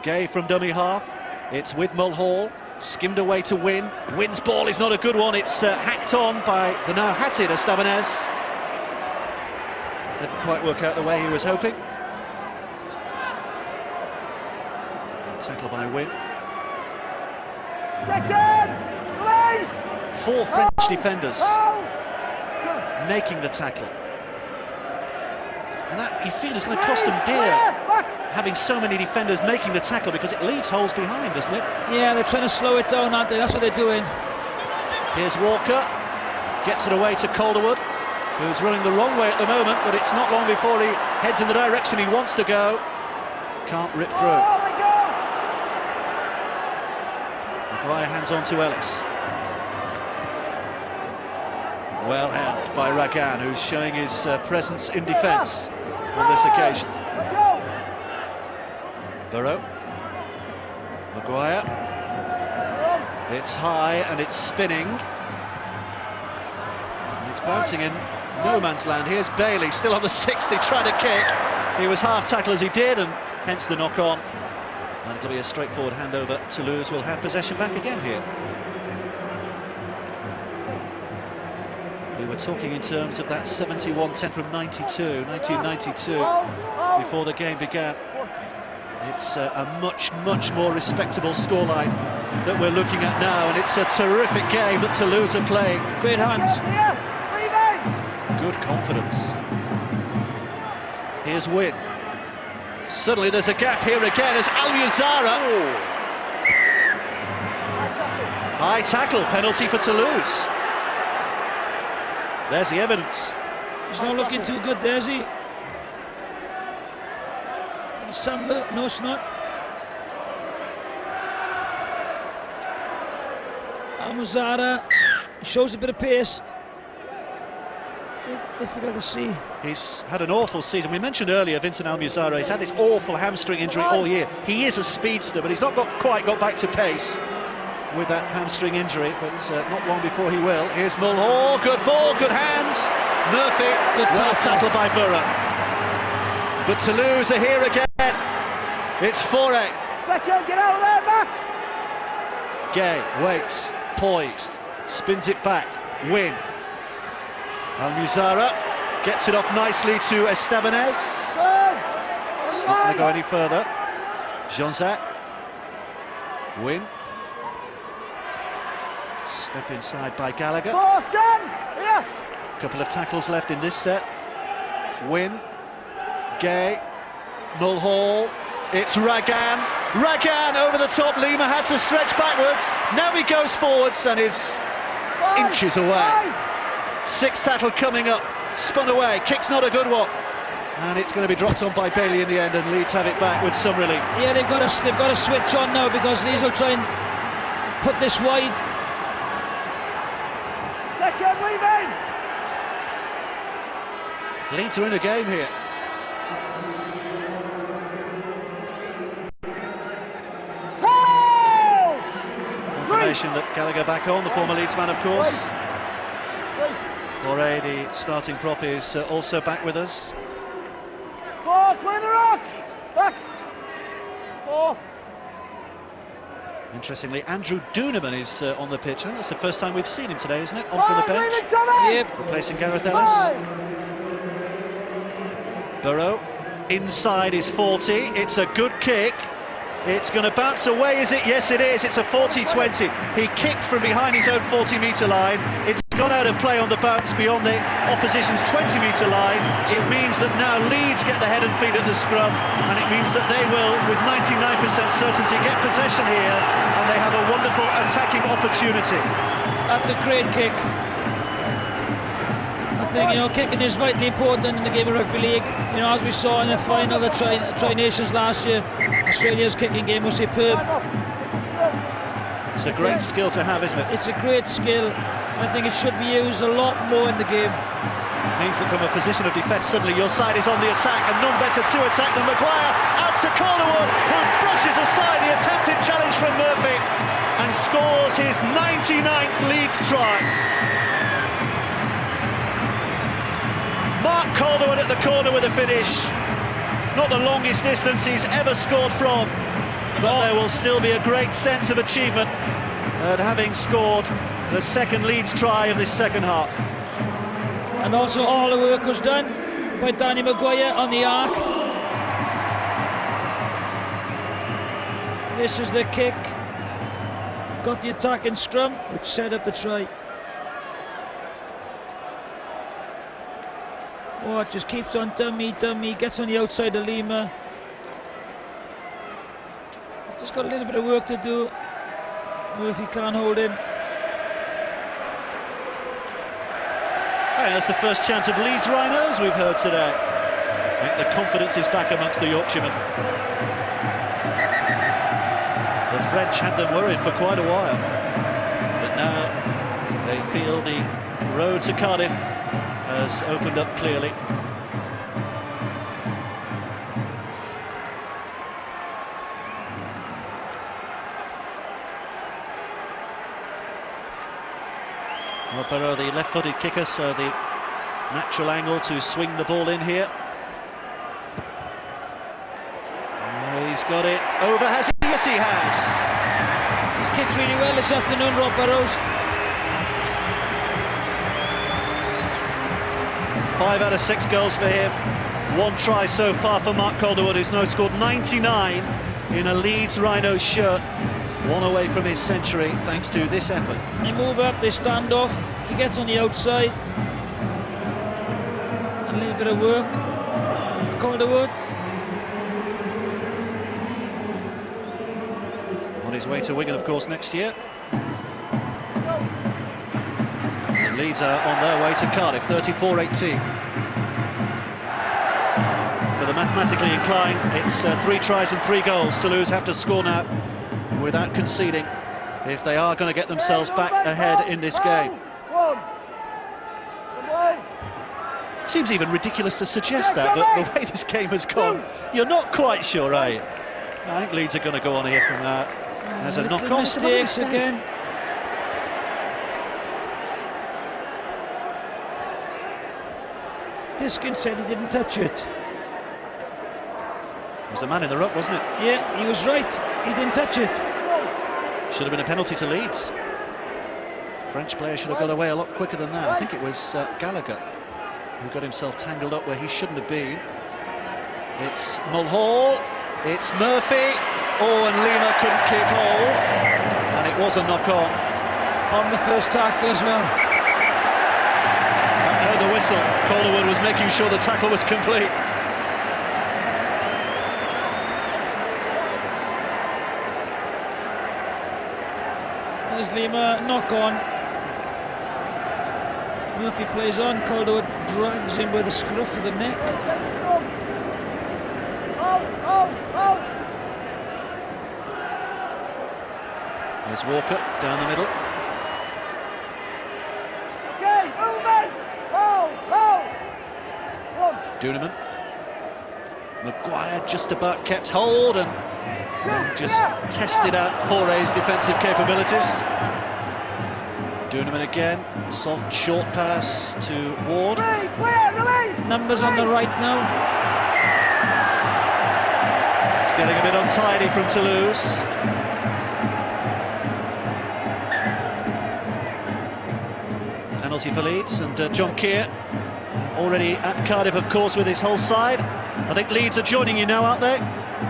Gay from dummy half. It's with Mulhall. Skimmed away to Win. Win's ball is not a good one. It's hacked on by the now hatted Estabanez. Didn't quite work out the way he was hoping. Tackle by Win. Second! Release! 4 French defenders making the tackle. And that, you feel, is going to cost them dear, having so many defenders making the tackle, because it leaves holes behind, doesn't it? Yeah, they're trying to slow it down, aren't they? That's what they're doing. Here's Walker, gets it away to Calderwood, who's running the wrong way at the moment, but it's not long before he heads in the direction he wants to go. Can't rip through. Maguire hands on to Ellis. Well held by Ragan, who's showing his presence in defence on this occasion. Burrow. Maguire. It's high and it's spinning. And it's bouncing in no man's land. Here's Bailey, still on the 60, trying to kick. He was half tackle as he did, and hence the knock on. And it'll be a straightforward handover. Toulouse will have possession back again here. We were talking in terms of that 71-10 from 1992, before the game began. It's a much more respectable scoreline that we're looking at now, and it's a terrific game that Toulouse are playing. Great hands. Good confidence. Here's Win. Suddenly there's a gap here again as Al-Muzaara. High tackle, penalty for Toulouse. There's the evidence. He's not looking too good, there, is he? Samba, no, it's not. Al-Muzaara shows a bit of pace. Difficult to see. He's had an awful season. We mentioned earlier Vincent Al-Muzaara. He's had this awful hamstring injury all year. He is a speedster, but he's not quite got back to pace with that hamstring injury, but not long before he will. Here's Mulhall, good ball, good hands. Murphy, well tackled by Burrow. But Toulouse are here again. It's Faure. Second, get out of there, Matt! Gay waits, poised, spins it back. Win. Al-Muzaara gets it off nicely to Estabanez. It's not going to go any further. Jean-Zach. Win. Step inside by Gallagher. Couple of tackles left in this set. Win. Gay. Mulhall. It's Ragan. Ragan over the top. Lima had to stretch backwards. Now he goes forwards and is inches away. 6 tackle coming up. Spun away. Kick's not a good one. And it's going to be dropped on by Bailey in the end, and Leeds have it back with some relief. Yeah, they've got to switch on now, because Leeds will try and put this wide. Second, leaving! Leeds are in a game here. Confirmation that Gallagher back on, the former Leeds man, of course. Foray, the starting prop, is also back with us. 4, clear the rock! Back! 4. Interestingly, Andrew Doonerman is on the pitch. I think that's the first time we've seen him today, isn't it? On from the bench. Yep. Replacing Gareth Ellis. Burrow, inside is 40. It's a good kick. It's going to bounce away, is it? Yes, it is. It's a 40-20. He kicked from behind his own 40-metre line. It's gone out of play on the bounce beyond the opposition's 20-metre line. It means that now Leeds get the head and feet at the scrum, and it means that they will, with 99% certainty, get possession here, and they have a wonderful attacking opportunity. That's a great kick. I think, kicking is vitally important in the game of rugby league. As we saw in the final of the Tri-Nations last year, Australia's kicking game was superb. It's a great skill to have, isn't it? It's a great skill. I think it should be used a lot more in the game. Means that from a position of defence, suddenly your side is on the attack, and none better to attack than Maguire. Out to Calderwood, who brushes aside the attempted challenge from Murphy and scores his 99th Leeds try. Mark Calderwood at the corner with a finish. Not the longest distance he's ever scored from, but there will still be a great sense of achievement at having scored the second Leeds try of this second half. And also all the work was done by Danny Maguire on the arc. This is the kick. Got the attack in scrum, which set up the try. Oh, it just keeps on dummy, gets on the outside of Lima. Just got a little bit of work to do. Murphy can't hold him. Hey, that's the first chance of Leeds Rhinos we've heard today. I think the confidence is back amongst the Yorkshiremen. The French had them worried for quite a while, but now they feel the road to Cardiff has opened up clearly. Well, Burrow, the left-footed kicker, so the natural angle to swing the ball in here. He's got it over, has he? Yes, he has. He's kicked really well this afternoon, Rob Burrows. 5 out of 6 goals for him. 1 try so far for Mark Calderwood, who's now scored 99 in a Leeds Rhinos shirt. 1 away from his century, thanks to this effort. They move up, they stand off. He gets on the outside. A little bit of work for Calderwood. On his way to Wigan, of course, next year. The Leeds are on their way to Cardiff, 34-18. For the mathematically inclined, it's 3 tries and 3 goals. Toulouse have to score now without conceding if they are going to get themselves back ahead in this game. Seems even ridiculous to suggest that, but the way this game has gone, you're not quite sure, are you? I think Leeds are going to go on here from as a knock-on. Mistakes again. Diskin said he didn't touch it. It was the man in the ruck, wasn't it? Yeah, he was right. He didn't touch it. Should have been a penalty to Leeds. French player should have got away a lot quicker than that. I think it was Gallagher who got himself tangled up where he shouldn't have been. It's Mulhall, it's Murphy. Oh, and Lima couldn't keep hold. And it was a knock-on. On the first tackle as well. Hadn't heard the whistle. Calderwood was making sure the tackle was complete. There's Lima, knock on. Murphy plays on, Calderwood drags him by the scruff of the neck. There's Walker down the middle. Okay, movement! Hold! Duneman. Maguire just about kept hold and then just tested out Fouray's defensive capabilities. Duneman again, soft short pass to Ward. Numbers on the right now. It's getting a bit untidy from Toulouse. Penalty for Leeds, and John Keir already at Cardiff, of course, with his whole side. I think Leeds are joining you now, aren't they?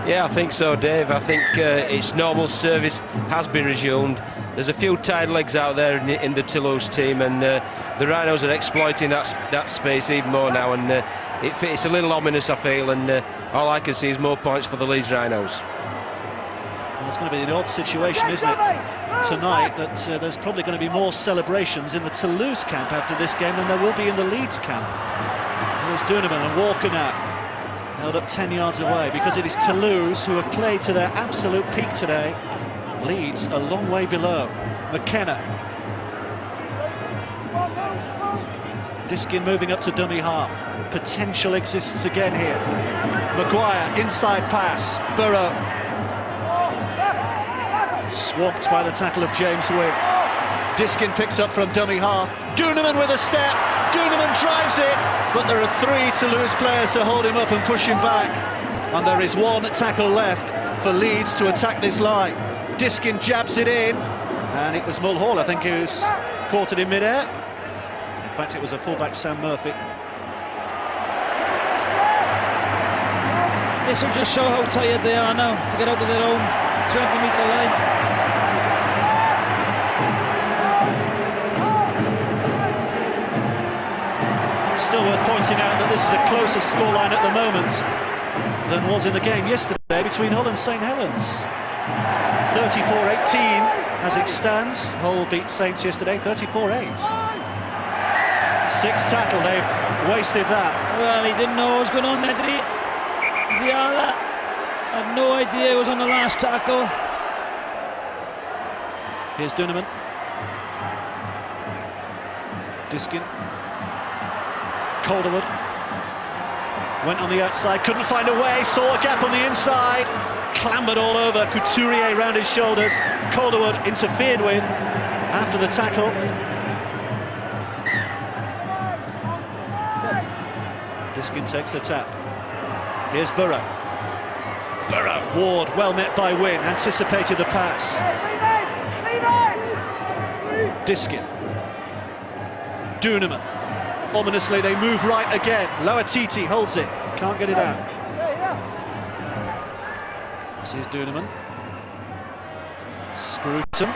Yeah, I think so, Dave. I think its normal service has been resumed. There's a few tired legs out there in the Toulouse team, and the Rhinos are exploiting that space even more now, and it's a little ominous, I feel, and all I can see is more points for the Leeds Rhinos. Well, it's going to be an odd situation, isn't it, tonight, that there's probably going to be more celebrations in the Toulouse camp after this game than there will be in the Leeds camp. There's Duneman and Walker now, held up 10 yards away, because it is Toulouse who have played to their absolute peak today. Leeds a long way below. McKenna. Diskin moving up to dummy half. Potential exists again here. Maguire, inside pass. Burrow. Swamped by the tackle of James Wing. Diskin picks up from dummy half. Duneman with a step. Duneman drives it, but there are 3 Toulouse players to hold him up and push him back. And there is 1 tackle left for Leeds to attack this line. Diskin jabs it in, and it was Mulhall, I think, who's caught it in mid-air. In fact, it was a fullback, Sam Murphy. This will just show how tired they are now to get out of their own 20-metre line. Still worth pointing out that this is a closer scoreline at the moment than was in the game yesterday between Hull and St Helens. 34-18 as it stands. Hull beat Saints yesterday 34-8. 6th tackle, they've wasted that. Well, he didn't know what was going on there, did he? Viala had no idea he was on the last tackle. Here's Duneman. Diskin. Calderwood went on the outside, couldn't find a way, saw a gap on the inside, clambered all over, Couturier round his shoulders. Calderwood interfered with after the tackle. Diskin takes the tap. Here's Burrow. Ward, well met by Wynne, anticipated the pass. Diskin. Duneman. Ominously, they move right again. Loatiti holds it, can't get it out. This is Duneman. Scruton.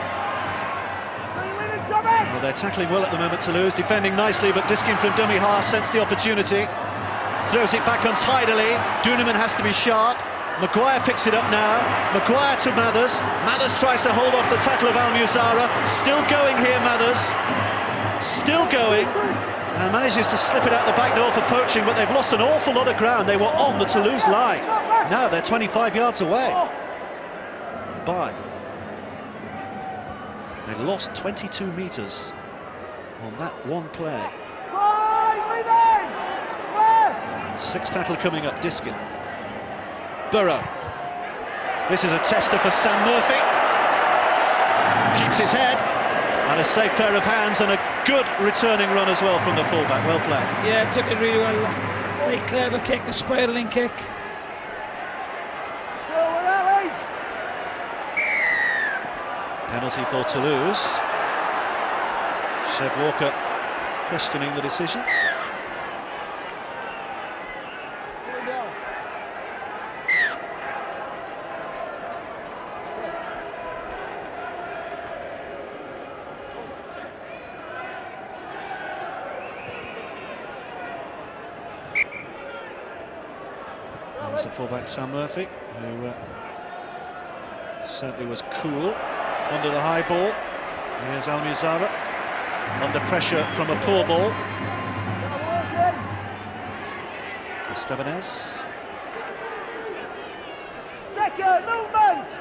Well, they're tackling well at the moment, Toulouse, defending nicely, but Diskin from dummy half sensed the opportunity. Throws it back untidily. Duneman has to be sharp. Maguire picks it up now. Maguire to Mathers. Mathers tries to hold off the tackle of Almuzara. Still going here, Mathers. Still going. And manages to slip it out the back door for poaching, but they've lost an awful lot of ground. They were on the Toulouse line. Now they're 25 yards away. They lost 22 metres on that one play. 6th tackle coming up, Diskin. Burrow. This is a tester for Sam Murphy. Keeps his head. And a safe pair of hands and a good returning run as well from the fullback. Well played. Yeah, took it really well. Very clever kick, the spiralling kick. Penalty for Toulouse. Chev Walker questioning the decision. There's the fullback Sam Murphy, who certainly was cool under the high ball. Here's Almuzara under pressure from a poor ball. Estebanez. Second movement.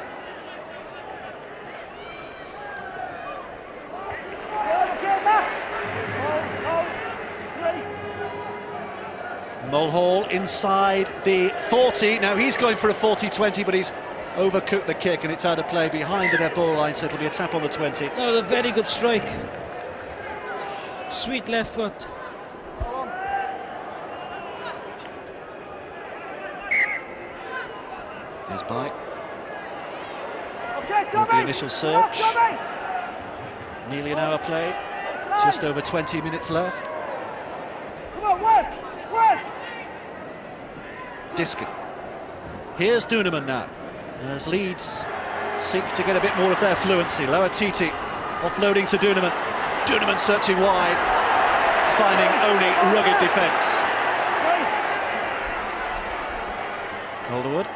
Mulhall inside the 40. Now he's going for a 40-20, but he's overcooked the kick and it's out of play behind the net ball line, so it'll be a tap on the 20. Oh, a very good strike. Sweet left foot. Here's by. Okay, With Tommy. the initial search. Nearly an hour played. Just over 20 minutes left. Come on, work! Diskin. Here's Duneman now. As Leeds seek to get a bit more of their fluency. Lauatiti offloading to Duneman. Duneman searching wide, finding only rugged defence. Calderwood.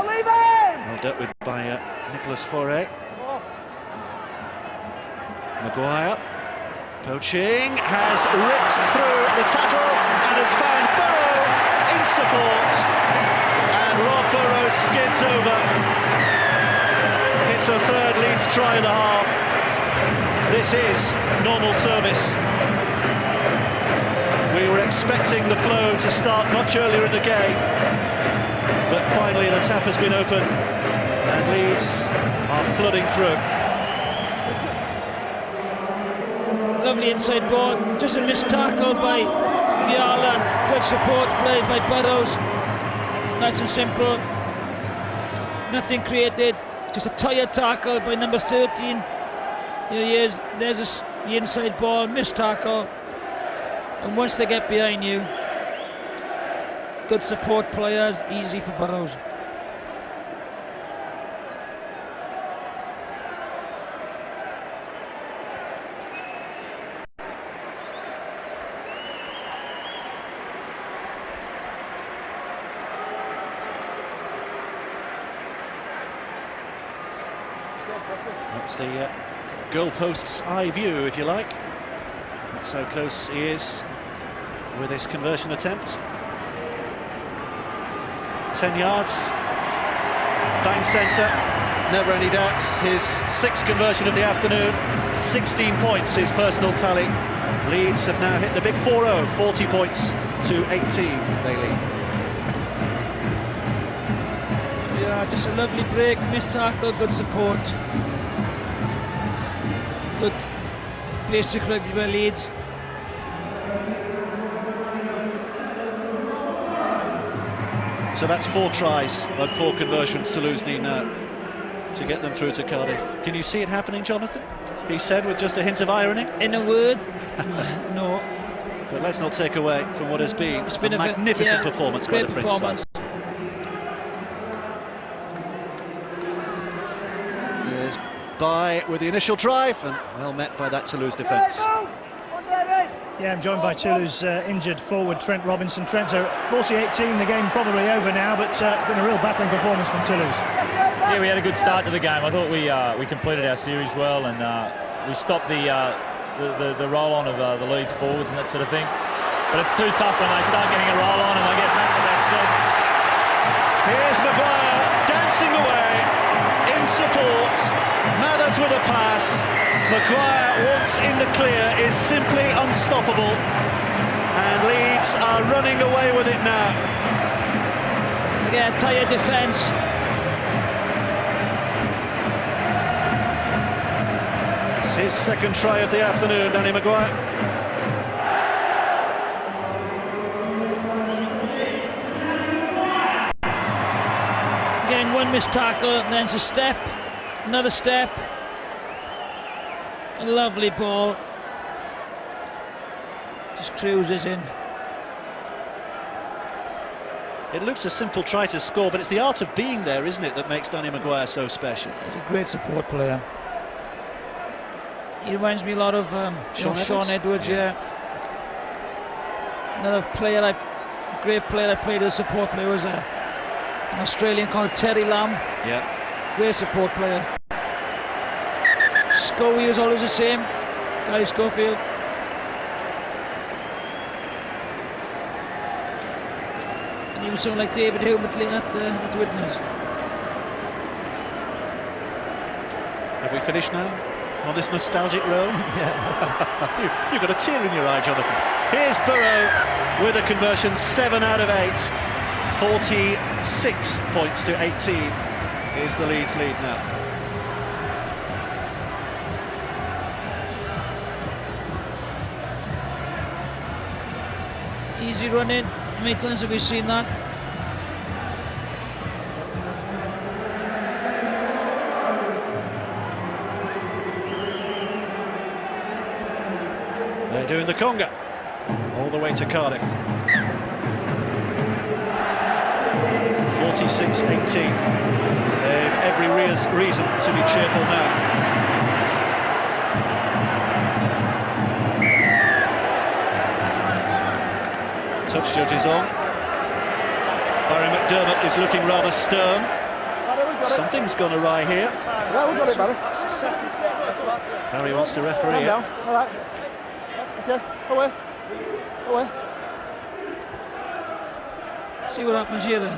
Leave him! Well dealt with by Nicholas Foray. Maguire. Poaching has ripped through the tackle and has found Burrow in support. And Rob Burrow skids over. It's a third Leeds try in the half. This is normal service. We were expecting the flow to start much earlier in the game, but finally the tap has been opened and Leeds are flooding through. Lovely inside ball, just a missed tackle by Fiala, good support play by Burrows. Nice and simple, nothing created, just a tired tackle by number 13. Here he is, there's the inside ball, missed tackle, and once they get behind you, good support players, easy for Burrows. That's the goalpost's eye view, if you like. That's how close he is with this conversion attempt. 10 yards, bang centre, never any doubts. His 6th conversion of the afternoon, 16 points, his personal tally. Leeds have now hit the big 4-0, 40 points to 18, they lead. Yeah, just a lovely break, missed tackle, good support. Good basic rugby by Leeds. So that's 4 tries and 4 conversions Toulouse need now to get them through to Cardiff. Can you see it happening, Jonathan? He said with just a hint of irony. In a word, no. But let's not take away from what has been, It's been a magnificent performance by the French side. Here's By with the initial drive, and well met by that Toulouse defence. Yeah, I'm joined by Toulouse injured forward Trent Robinson. Trent's 40-18, the game probably over now, but been a real battling performance from Toulouse. Yeah, we had a good start to the game. I thought we completed our series well, and we stopped the roll-on of the Leeds forwards and that sort of thing. But it's too tough when they start getting a roll-on and they get back-to-back sets. Here's Maguire dancing away in support. Mathers with a pass. Maguire, once in the clear, is simply unstoppable. And Leeds are running away with it now. Again, tired defence. It's his 2nd try of the afternoon, Danny Maguire. Again, one missed tackle, and then it's a step, another step. A lovely ball. Just cruises in. It looks a simple try to score, but it's the art of being there, isn't it, that makes Danny Maguire so special. He's a great support player. He reminds me a lot of Sean Edwards, yeah. Another player, great player I played as a support player was an Australian called Terry Lamb. Yeah. Great support player. Scoey was always the same, Gary Schofield. And he was someone like David Hume at Widnes. Have we finished now? on this nostalgic road? Yeah. You've got a tear in your eye, Jonathan. Here's Burrow with a conversion, 7 out of 8. 46 points to 18 is the Leeds lead now. Easy running. How many times have we seen that? They're doing the conga all the way to Cardiff. 46-18. They've every reason to be cheerful now. Touch judge is on. Barry McDermott is looking rather stern. Something's gone awry here. Yeah, we got it, Barry. Barry wants to referee Calm it. down. All right. Okay, away. Away. See what happens here then.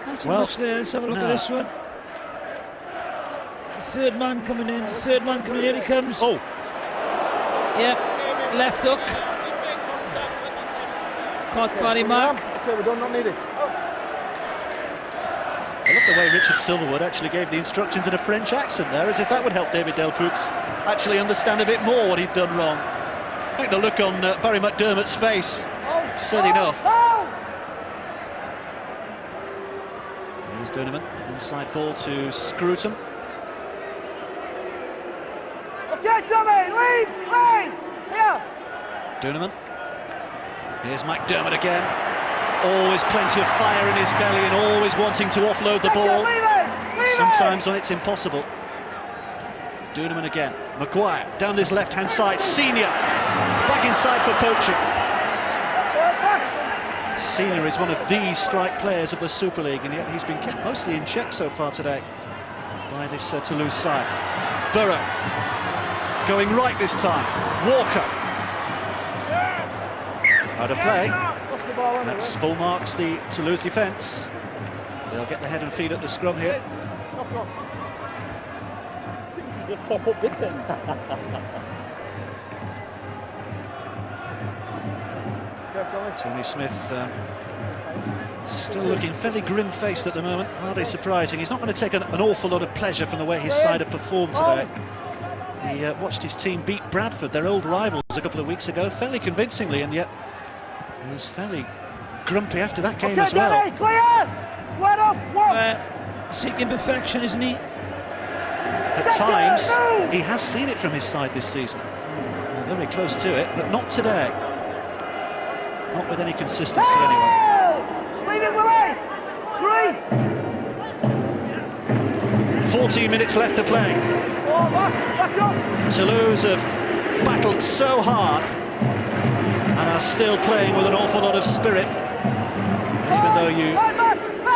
Can't see much there. Let's have a look at this one. The third man coming in. The third man coming in. Here he comes. Oh, Yep. Left hook. Caught Barry Mack. Okay, we do not need it. I love the way Richard Silverwood actually gave the instructions in a French accent there, as if that would help David Delcroix actually understand a bit more what he'd done wrong. I think the look on Barry McDermott's face said enough. Here's Duneman, inside ball to Scruton. Okay, Tommy, lead! Here! Duneman. Here's McDermott again. Always plenty of fire in his belly and always wanting to offload the ball. Sometimes when it's impossible. Duneman again. Maguire down this left-hand side. Senior back inside for poaching. Senior is one of the strike players of the Super League, and yet he's been kept mostly in check so far today by this Toulouse side. Burrow going right this time. Walker out of play. That's full marks the Toulouse defence. They'll get the head and feet at the scrum here. Just step up this end. Tony Smith still looking fairly grim-faced at the moment. Hardly surprising. He's not going to take an awful lot of pleasure from the way his side have performed today. He watched his team beat Bradford, their old rivals, a couple of weeks ago, fairly convincingly, and yet he was fairly grumpy after that game as well. Danny, clear! Sweat up! Seeking perfection, isn't he? At times, he has seen it from his side this season. Well, very close to it, but not today. Not with any consistency anyway. Leave it, Willie! 3! 14 minutes left to play. Back up! Toulouse have battled so hard and are still playing with an awful lot of spirit. And even though you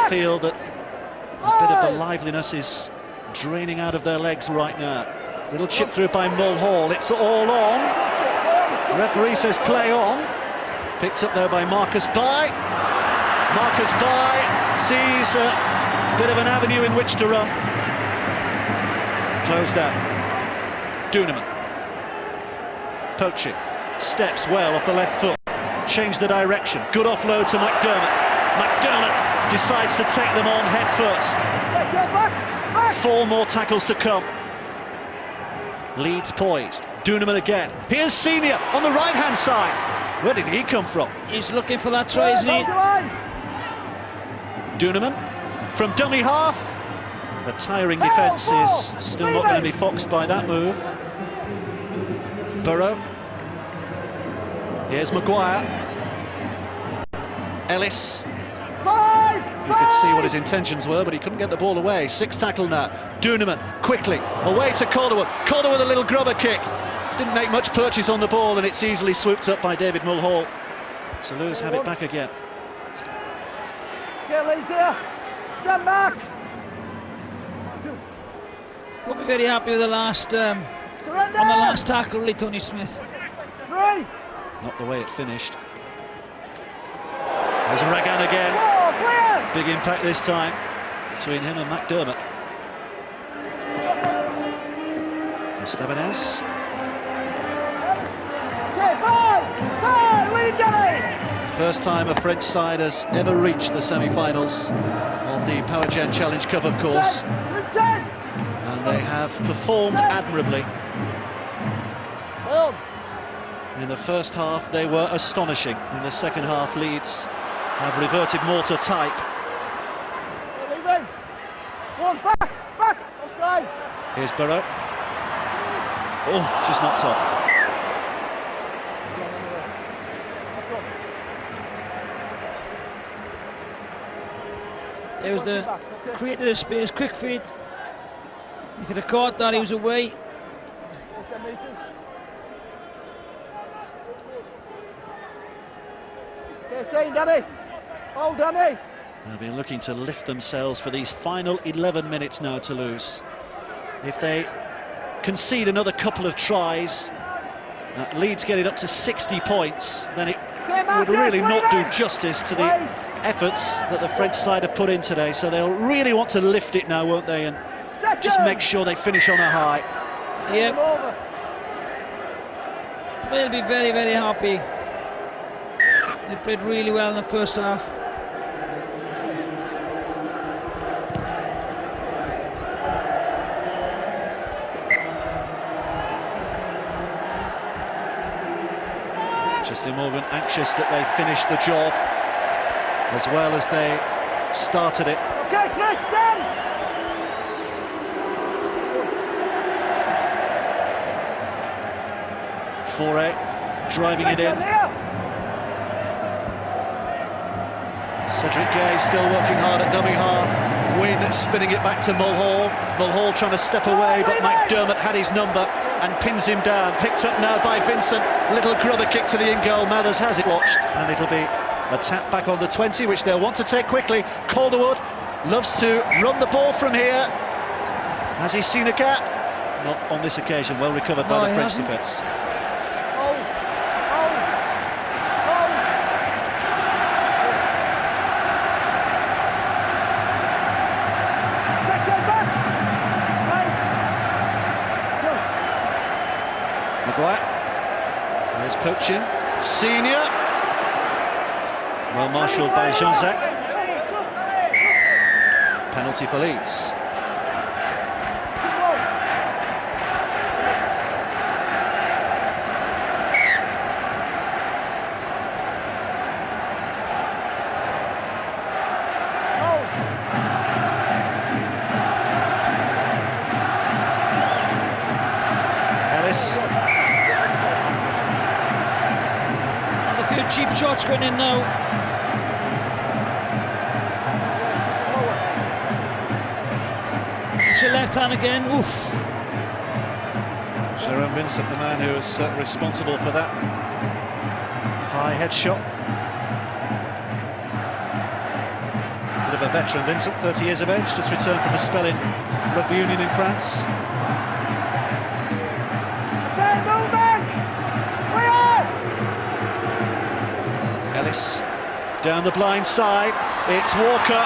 feel that a bit of the liveliness is draining out of their legs right now. Little chip through by Mulhall. It's all on. The referee says play on. Picked up there by Marcus Bai. Marcus Bai sees a bit of an avenue in which to run. Closed out. Duneman. Poaching. Steps well off the left foot. Change the direction. Good offload to McDermott. McDermott decides to take them on head first. 4 more tackles to come. Leeds poised. Duneman again. Here's Senior on the right-hand side. Where did he come from? He's looking for that try, isn't he? Duneman from dummy half. The tiring defence is still not going to be foxed by that move. Burrow. Here's Maguire. Ellis. You could see what his intentions were, but he couldn't get the ball away. 6 tackle now. Duneman quickly away to Calderwood. Calderwood with a little grubber kick. Didn't make much purchase on the ball, and it's easily swooped up by David Mulhall. Toulouse have it back again. Get Leeds here. Stand back. 2. Won't be very happy with the last on the last tackle, really, Tony Smith. 3. Not the way it finished. There's Ragan again. Big impact this time between him and McDermott. Estebanez. First time a French side has ever reached the semi-finals of the Toulouse Challenge Cup, of course. And they have performed admirably. In the first half, they were astonishing. In the second half, Leeds have reverted more to type. Back, offside. Here's Burrow. Oh, just knocked on. There was the created a space, quick feed. He could have caught that, he was away. 10 metres. Okay, stay, Danny. Hold, Danny. They'll be looking to lift themselves for these final 11 minutes now, Toulouse. If they concede another couple of tries, Leeds get it up to 60 points, then it would really not do justice to the efforts that the French side have put in today. So they'll really want to lift it now, won't they? And just make sure they finish on a high. Yep. They'll be very, very happy. They played really well in the first half. Just a moment anxious that they finished the job as well as they started it. Okay, Christian! Foray driving it in. Cedric Gay still working hard at dummy half. Wynn spinning it back to Mulhall. Mulhall trying to step away, but McDermott had his number and pins him down. Picked up now by Vincent. Little grubber kick to the in-goal. Mathers has it watched, and it'll be a tap back on the 20, which they'll want to take quickly. Calderwood loves to run the ball from here. Has he seen a gap? Not on this occasion. Well recovered by the French defence. There's poaching. Senior. Well marshalled by Jean-Jacques. Penalty for Leeds. Ellis. Cheap shots going in now. It's your left hand again. Oof. Sharon Vincent, the man who was responsible for that high head shot. Bit of a veteran, Vincent, 30 years of age, just returned from a spell in rugby union in France. Ellis down the blind side, it's Walker,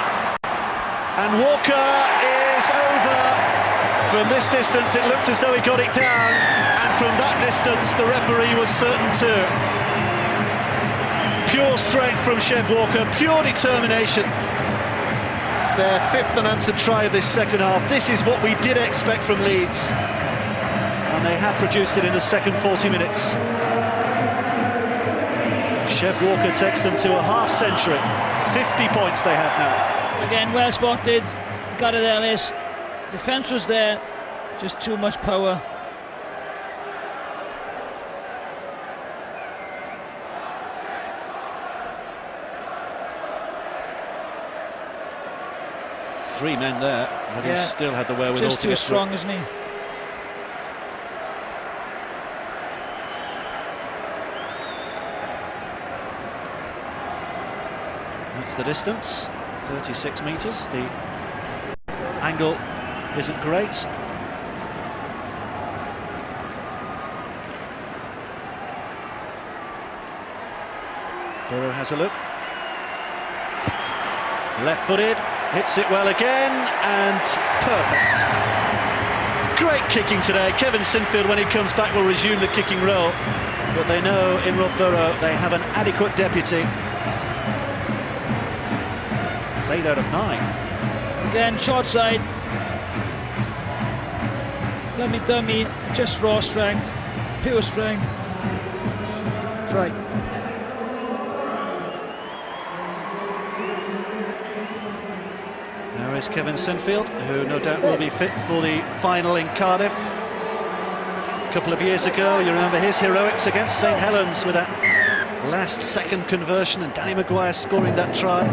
and Walker is over. From this distance it looked as though he got it down, and from that distance the referee was certain too. Pure strength from Chev Walker, pure determination. It's their fifth unanswered try of this second half. This is what we did expect from Leeds, and they have produced it in the second 40 minutes. Chev Walker takes them to a half century. 50 points they have now. Again, well spotted. Got it, Ellis. Defence was there, just too much power. Three men there, but he still had the wherewithal just to too get strong, through. isn't he? That's the distance, 36 metres. The angle isn't great. Burrow has a look. Left-footed, hits it well again, and perfect. Great kicking today. Kevin Sinfield, when he comes back, will resume the kicking role. But they know in Rob Burrow they have an adequate deputy. It's 8 out of 9. Again, short side. Dummy, just raw strength, pure strength. Try. Now is Kevin Sinfield, who no doubt will be fit for the final in Cardiff. A couple of years ago, you remember his heroics against St Helens with that last-second conversion and Danny Maguire scoring that try.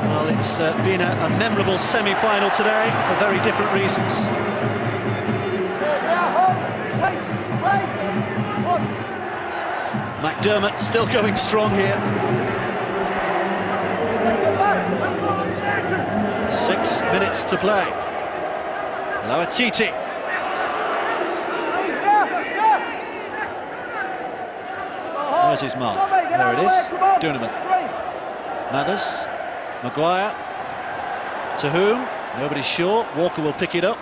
Well, it's been a memorable semi-final today for very different reasons. McDermott still going strong here. 6 minutes to play. Lauatiti. Where's his mark? There it is. Duneman. Mathers. Maguire. To whom? Nobody's sure. Walker will pick it up.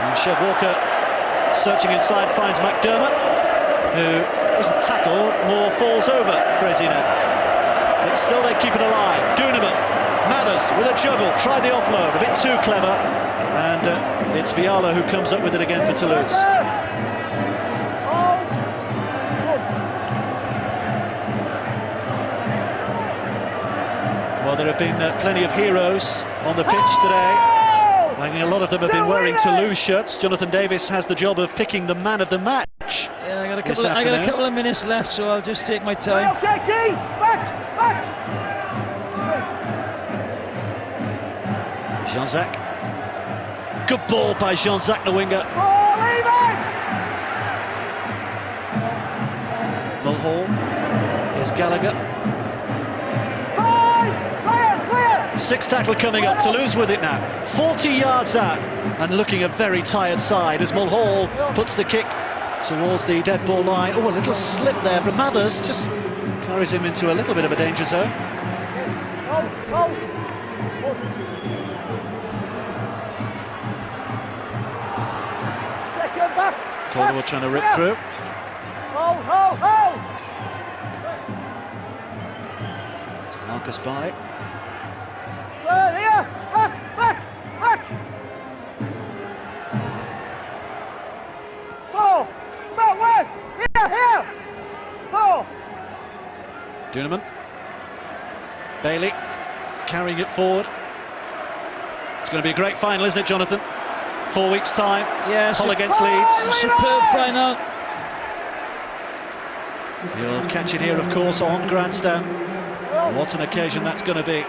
And Chev Walker, searching inside, finds McDermott, who isn't tackled, more falls over Fresina. But still they keep it alive. Duneman. Mathers with a juggle, tried the offload, a bit too clever. And it's Viala who comes up with it again for Toulouse. Well, there have been plenty of heroes on the pitch today. I think a lot of them have been wearing Toulouse shirts. Jonathan Davis has the job of picking the man of the match. Yeah, I got a couple of minutes left, so I'll just take my time. Okay, Keith! Back! Jean-Jacques. Good ball by Jean-Jacques, the winger. Mulhall. Here's Gallagher. 6 tackle coming up. Toulouse with it now. 40 yards out and looking a very tired side as Mulhall puts the kick towards the dead ball line. Oh, a little slip there from Mathers. Just carries him into a little bit of a danger zone. Caldwell trying to rip through. Marcus by. Back! 4! Here! 4! Duneman. Bailey carrying it forward. It's going to be a great final, isn't it, Jonathan? 4 weeks' time. Yes. Hull against Leeds. Superb final. You'll catch it here, of course, on Grandstand. What an occasion that's going to be.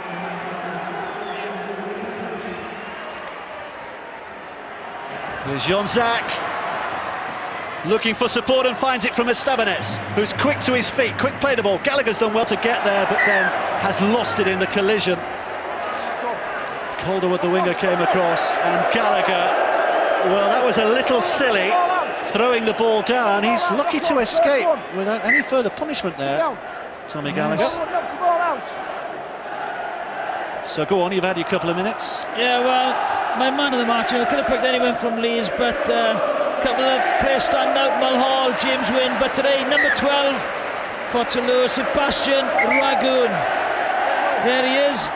Here's Jean-Jacques looking for support and finds it from Estebanez, who's quick to his feet, quick play the ball. Gallagher's done well to get there, but then has lost it in the collision. Calderwood, the winger, came across, and Gallagher, well, that was a little silly, throwing the ball down. He's lucky to escape without any further punishment there, Tommy Gallagher. So go on, you've had your couple of minutes. Yeah, well, my man of the match, I could have picked anyone from Leeds, but a couple of players stand out. Mulhall, James Wynn, but today number 12 for Toulouse, Sebastian Ragoon. There he is.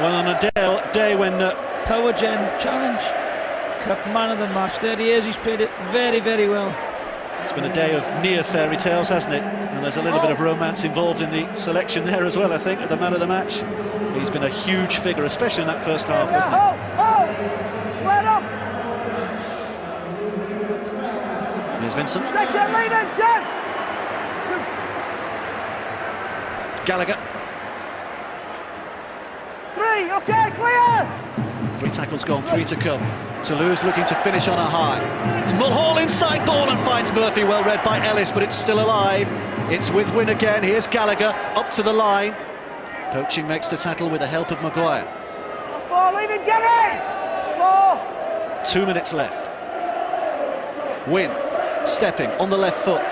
Well, on a day when Power Gen Challenge Cup man of the match, there he is. He's played it very, very well. It's been a day of near fairy tales, hasn't it? And there's a little bit of romance involved in the selection there as well, I think, of the man of the match. He's been a huge figure, especially in that first half, hasn't he? Square up! Here's Vincent. Second lead in, Chef! Gallagher. 3, okay, clear! 3 tackles gone, 3 to come. Toulouse looking to finish on a high. It's Mulhall inside ball and finds Murphy, well read by Ellis, but it's still alive. It's with Wynn again. Here's Gallagher up to the line. Poaching makes the tackle with the help of Maguire. That's 4, leave it, get in! 4! 2 minutes left. Wynn stepping on the left foot,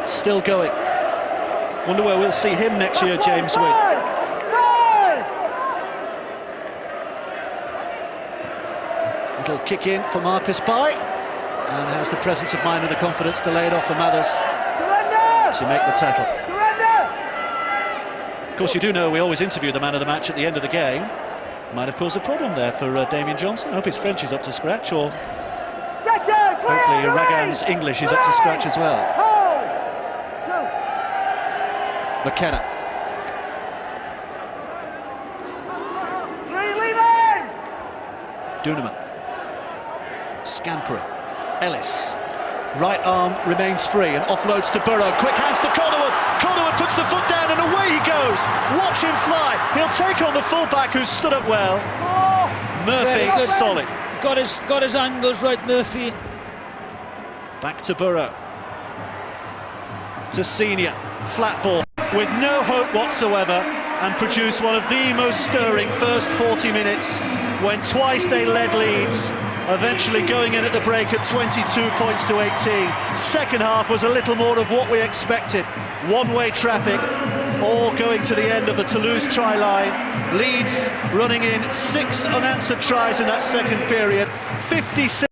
still going. Wonder where we'll see him next year, James Wick. Little kick in for Marcus Pai, and has the presence of mind and the confidence to lay it off for Mathers to make the tackle. Of course, you do know we always interview the man of the match at the end of the game. Might have caused a problem there for Damien Johnson. I hope his French is up to scratch, or hopefully Ragan's English is up to scratch as well. McKenna. Duneman. Scampering. Ellis. Right arm remains free and offloads to Burrow. Quick hands to Calderwood. Calderwood puts the foot down and away he goes. Watch him fly. He'll take on the fullback who stood up well. Murphy, solid. Got his angles right, Murphy. Back to Burrow. To Senior. Flat ball with no hope whatsoever, and produced one of the most stirring first 40 minutes when twice they led Leeds, eventually going in at the break at 22 points to 18. Second half was a little more of what we expected. One-way traffic, all going to the end of the Toulouse try line. Leeds running in 6 unanswered tries in that second period. 56